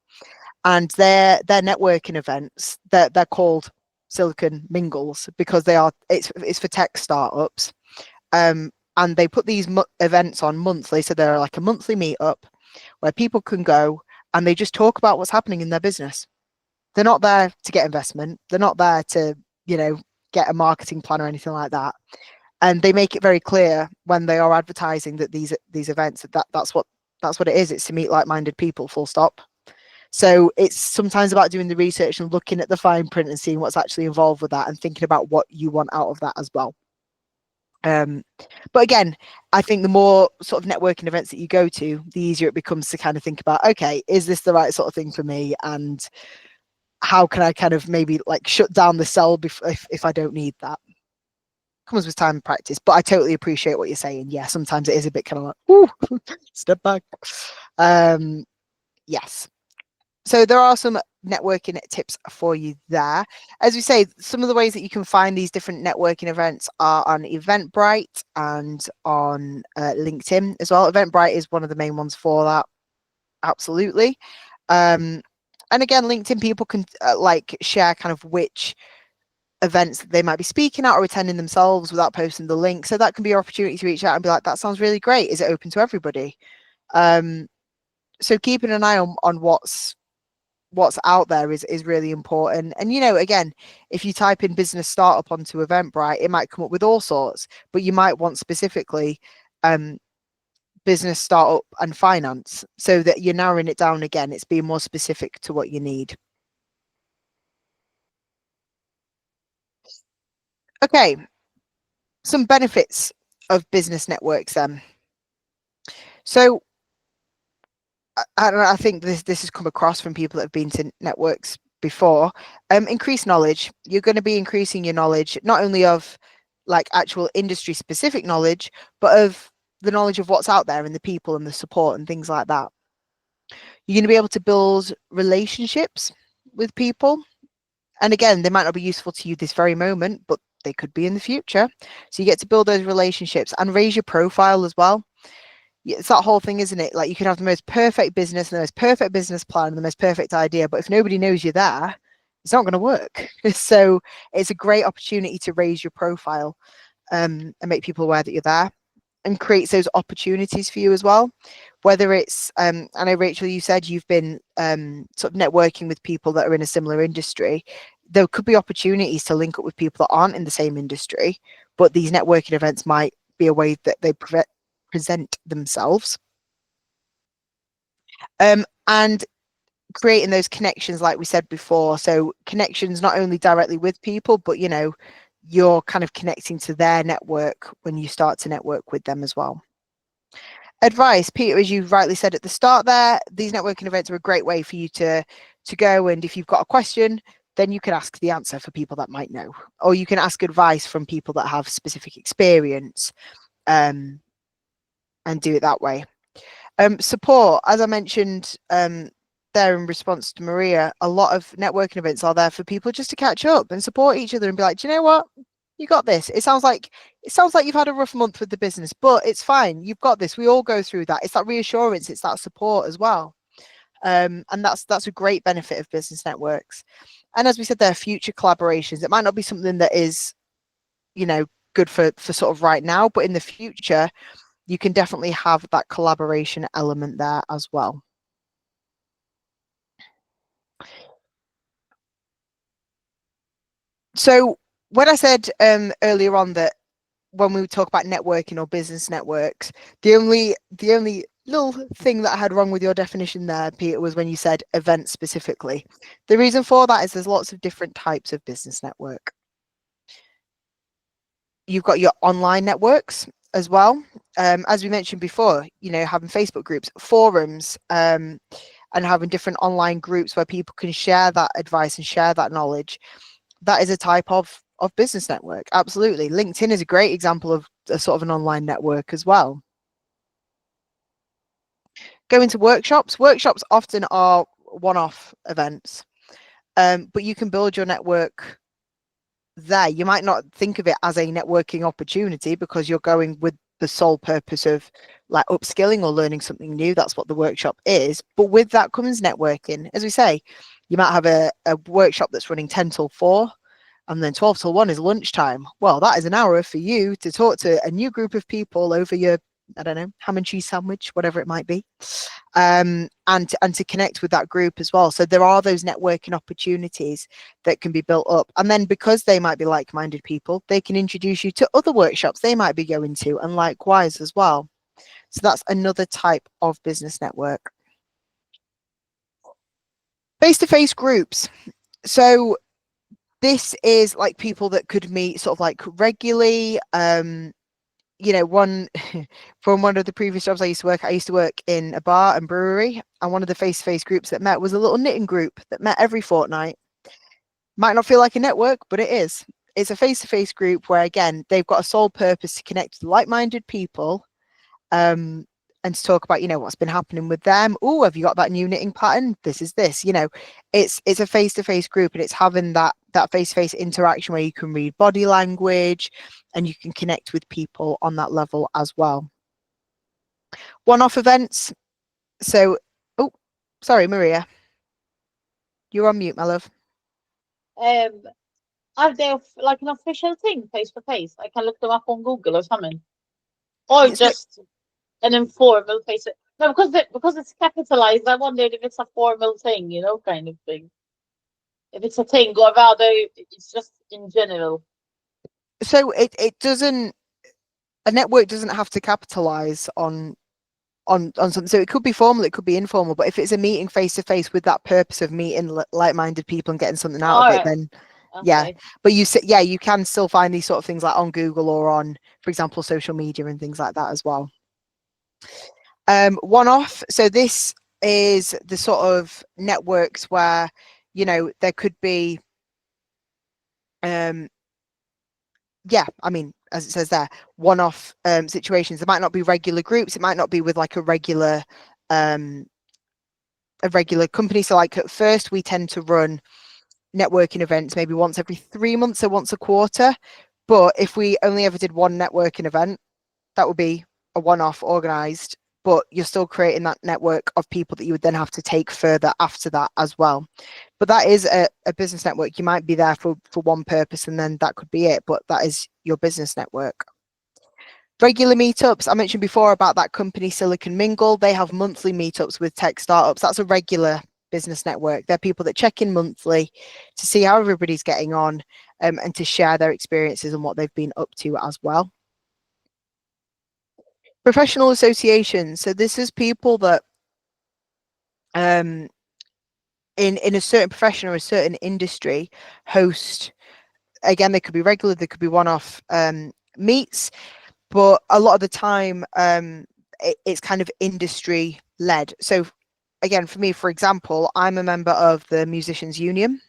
and their networking events, they're called Silicon Mingles because it's for tech startups. And they put these events on monthly, so they're like a monthly meetup where people can go and they just talk about what's happening in their business. They're not there to get investment. They're not there to, get a marketing plan or anything like that. And they make it very clear when they are advertising that these events, that's what it is. It's to meet like-minded people, full stop. So it's sometimes about doing the research and looking at the fine print and seeing what's actually involved with that and thinking about what you want out of that as well. But again, I think the more sort of networking events that you go to, the easier it becomes to kind of think about, okay, is this the right sort of thing for me? And how can I kind of maybe like shut down the cell if I don't need that? comes with time and practice. But I totally appreciate what you're saying. Yeah, sometimes it is a bit kind of like, ooh, step back. Yes. So there are some networking tips for you there. As we say, some of the ways that you can find these different networking events are on Eventbrite and on LinkedIn as well. Eventbrite is one of the main ones for that. Absolutely. And again, LinkedIn people can like share kind of which events that they might be speaking at or attending themselves without posting the link. So that can be your opportunity to reach out and be like, that sounds really great. Is it open to everybody? So keeping an eye on what's out there is really important. And you know, again, if you type in business startup onto Eventbrite, it might come up with all sorts, but you might want specifically business startup and finance, so that you're narrowing it down. Again, it's being more specific to what you need. Okay, some benefits of business networks then. So I don't know, I think this has come across from people that have been to networks before. Increased knowledge. You're going to be increasing your knowledge, not only of like actual industry specific knowledge, but of the knowledge of what's out there and the people and the support and things like that. You're going to be able to build relationships with people. And again, they might not be useful to you this very moment, but they could be in the future. So you get to build those relationships and raise your profile as well. It's that whole thing, isn't it? Like, you can have the most perfect business and the most perfect business plan and the most perfect idea, but if nobody knows you're there, it's not going to work. So it's a great opportunity to raise your profile and make people aware that you're there, and creates those opportunities for you as well. Whether it's, I know, Rachel, you said you've been sort of networking with people that are in a similar industry. There could be opportunities to link up with people that aren't in the same industry, but these networking events might be a way that they present themselves. And creating those connections, like we said before. So connections not only directly with people, but you know, you're kind of connecting to their network when you start to network with them as well. Advice, Peter, as you rightly said at the start there, these networking events are a great way for you to go, and if you've got a question, then you can ask the answer for people that might know, or you can ask advice from people that have specific experience, and do it that way. Support, as I mentioned there in response to Maria, a lot of networking events are there for people just to catch up and support each other and be like, do you know what? You got this. It sounds like you've had a rough month with the business, but it's fine. You've got this. We all go through that. It's that reassurance. It's that support as well. And that's a great benefit of business networks. And as we said, there are future collaborations. It might not be something that is, you know, good for sort of right now, but in the future, you can definitely have that collaboration element there as well. So when I said earlier on that when we talk about networking or business networks, the only little thing that I had wrong with your definition there, Peter, was when you said event specifically. The reason for that is there's lots of different types of business network. You've got your online networks as well. As we mentioned before, you know, having Facebook groups, forums, and having different online groups where people can share that advice and share that knowledge. That is a type of business network. Absolutely. LinkedIn is a great example of a sort of an online network as well. Going to workshops. Workshops often are one-off events, but you can build your network there. You might not think of it as a networking opportunity because you're going with the sole purpose of like upskilling or learning something new. That's what the workshop is. But with that comes networking. As we say, you might have a workshop that's running 10 till 4 and then 12 till 1 is lunchtime. Well, that is an hour for you to talk to a new group of people over your, I don't know, ham and cheese sandwich, whatever it might be, and to connect with that group as well. So there are those networking opportunities that can be built up. And then because they might be like-minded people, they can introduce you to other workshops they might be going to, and likewise as well. So that's another type of business network. Face-to-face groups. So this is like people that could meet sort of like regularly. You know, from one of the previous jobs I used to work in a bar and brewery, and one of the face-to-face groups that met was a little knitting group that met every fortnight. Might not feel like a network, but it is. it's a face-to-face group where, again, they've got a sole purpose to connect with like-minded people, and to talk about, you know, what's been happening with them. Oh, have you got that new knitting pattern? This is this, you know. It's a face-to-face group, and it's having that face-to-face interaction where you can read body language and you can connect with people on that level as well. One-off events. So, oh, sorry, Maria, you're on mute, my love. Are they like an official thing, face to face? I can look them up on Google or something, or It's not- just an informal face. No, because it's capitalized. I wondered if it's a formal thing, you know, kind of thing. If it's a thing, or rather, it's just in general. So it doesn't, a network doesn't have to capitalize on something. So it could be formal, it could be informal, but if it's a meeting face to face with that purpose of meeting like-minded people and getting something out of it, Alright. then Okay. yeah. But you can still find these sort of things like on Google or on, for example, social media and things like that as well. One-off. So this is the sort of networks where, you know, there could be, yeah, I mean, as it says there, one-off situations. There might not be regular groups. It might not be with like a regular company. So like at first we tend to run networking events maybe once every 3 months or once a quarter. But if we only ever did one networking event, that would be a one-off organized, but you're still creating that network of people that you would then have to take further after that as well. But that is a business network. You might be there for one purpose and then that could be it, but that is your business network. Regular meetups. I mentioned before about that company Silicon Mingle. They have monthly meetups with tech startups. That's a regular business network. They're people that check in monthly to see how everybody's getting on, and to share their experiences and what they've been up to as well. Professional associations. So this is people that in a certain profession or a certain industry host, again, they could be regular, they could be one-off meets, but a lot of the time it's kind of industry led. So again, for me, for example, I'm a member of the Musicians Union,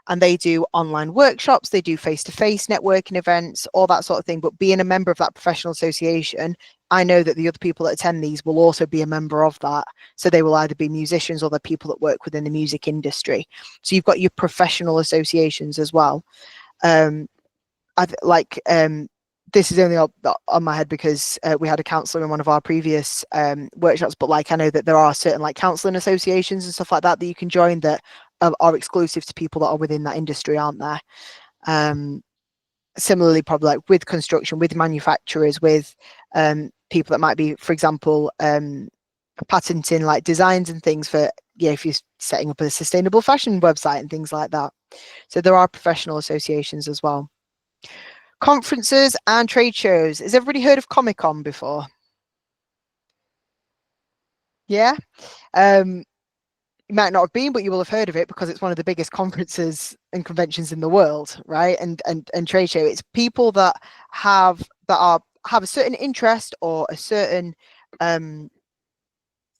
and they do online workshops, they do face-to-face networking events, all that sort of thing. But being a member of that professional association, I know that the other people that attend these will also be a member of that. So they will either be musicians or the people that work within the music industry. So you've got your professional associations as well. This is only on my head because we had a counsellor in one of our previous workshops, but like I know that there are certain like counselling associations and stuff like that that you can join that are exclusive to people that are within that industry, aren't there? Similarly, probably like with construction, with manufacturers, with people that might be, for example, patenting like designs and things for, yeah, if you're setting up a sustainable fashion website and things like that. So there are professional associations as well. Conferences and trade shows. Has everybody heard of Comic-Con before? Yeah. You might not have been, but you will have heard of it because it's one of the biggest conferences and conventions in the world, right? And trade show. It's people that have a certain interest or a certain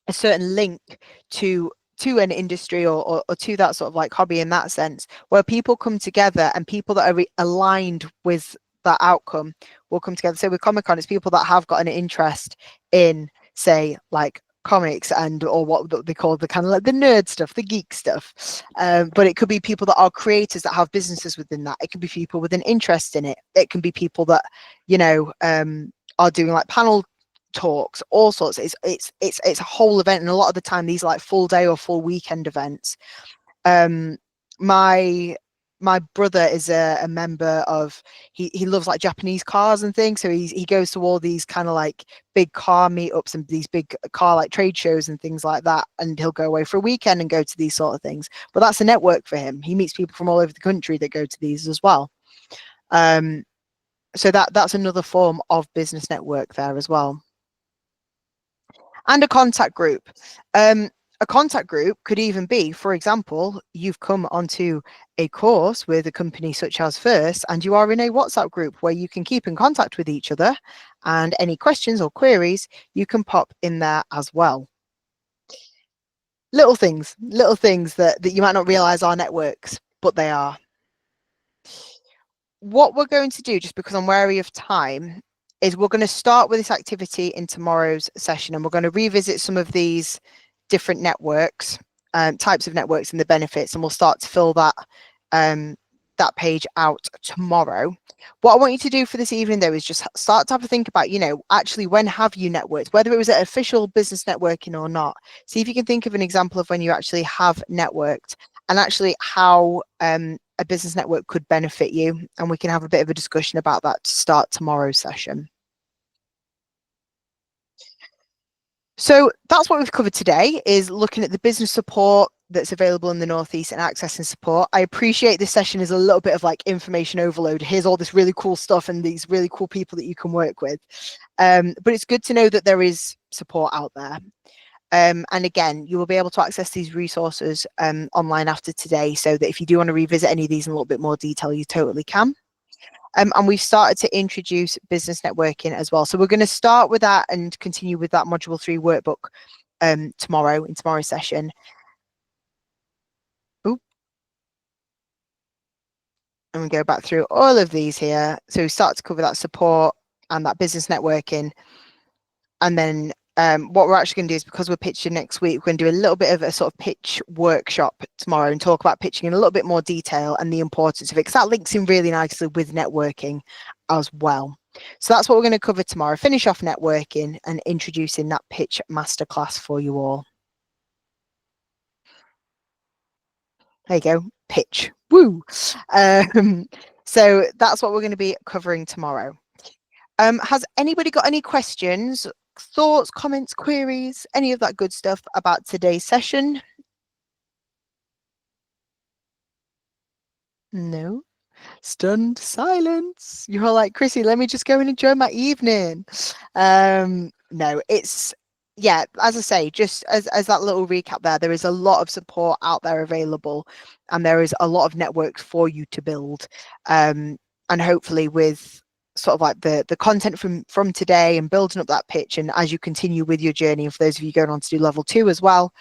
link to an industry or to that sort of like hobby in that sense, where people come together and people that are aligned with that outcome will come together. So with Comic-Con, it's people that have got an interest in, say, like comics and or what they call the kind of like the nerd stuff, the geek stuff, but it could be people that are creators that have businesses within that. It can be people with an interest in it. It can be people that, you know, are doing like panel talks, all sorts. It's a whole event, and a lot of the time these are like full day or full weekend events. My brother is a member of, he loves like Japanese cars and things, so he goes to all these kind of like big car meetups and these big car like trade shows and things like that, and he'll go away for a weekend and go to these sort of things. But that's a network for him. He meets people from all over the country that go to these as well. So that's another form of business network there as well. And a contact group. A contact group could even be, for example, you've come onto a course with a company such as First, and you are in a WhatsApp group where you can keep in contact with each other, and any questions or queries you can pop in there as well. Little things that you might not realize are networks, but they are. what we're going to do, just because I'm wary of time, is we're going to start with this activity in tomorrow's session, and we're going to revisit some of these different networks, types of networks and the benefits, and we'll start to fill that that page out tomorrow. What I want you to do for this evening, though, is just start to have a think about, actually, when have you networked, whether it was at official business networking or not. See if you can think of an example of when you actually have networked, and actually how a business network could benefit you. And we can have a bit of a discussion about that to start tomorrow's session. So that's what we've covered today, is looking at the business support that's available in the Northeast and accessing support. I appreciate this session is a little bit of like information overload. Here's all this really cool stuff and these really cool people that you can work with. But it's good to know that there is support out there. And again, you will be able to access these resources online after today, so that if you do want to revisit any of these in a little bit more detail, you totally can. And we've started to introduce business networking as well. So we're going to start with that and continue with that module 3 workbook tomorrow, in tomorrow's session. Oop. And we go back through all of these here. So we start to cover that support and that business networking. And then what we're actually going to do is, because we're pitching next week, we're going to do a little bit of a sort of pitch workshop tomorrow and talk about pitching in a little bit more detail and the importance of it, because that links in really nicely with networking as well. So that's what we're going to cover tomorrow. Finish off networking and introducing that pitch masterclass for you all. There you go, pitch, woo. So that's what we're going to be covering tomorrow. Has anybody got any questions, thoughts, comments, queries, any of that good stuff about today's session? No. Stunned silence. You're all like, Chrissy, let me just go and enjoy my evening. No, it's, yeah, as I say, just as that little recap there is a lot of support out there available, and there is a lot of networks for you to build. And hopefully with sort of like the content from today and building up that pitch, and as you continue with your journey, and for those of you going on to do level 2 as well,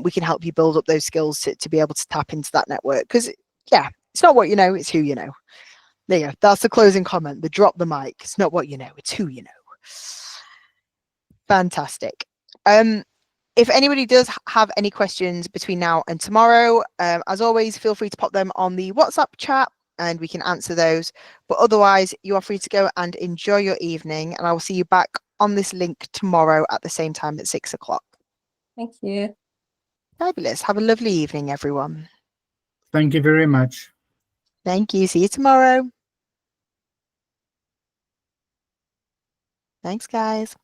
we can help you build up those skills to be able to tap into that network. Because yeah, it's not what you know, it's who you know. There you go. That's the closing comment. The drop the mic. It's not what you know, it's who you know. Fantastic. If anybody does have any questions between now and tomorrow, as always, feel free to pop them on the WhatsApp chat and we can answer those. But otherwise, you are free to go and enjoy your evening, and I will see you back on this link tomorrow at the same time at 6 o'clock. Thank you. Fabulous. Have a lovely evening, everyone. Thank you very much. Thank you. See you tomorrow. Thanks, guys.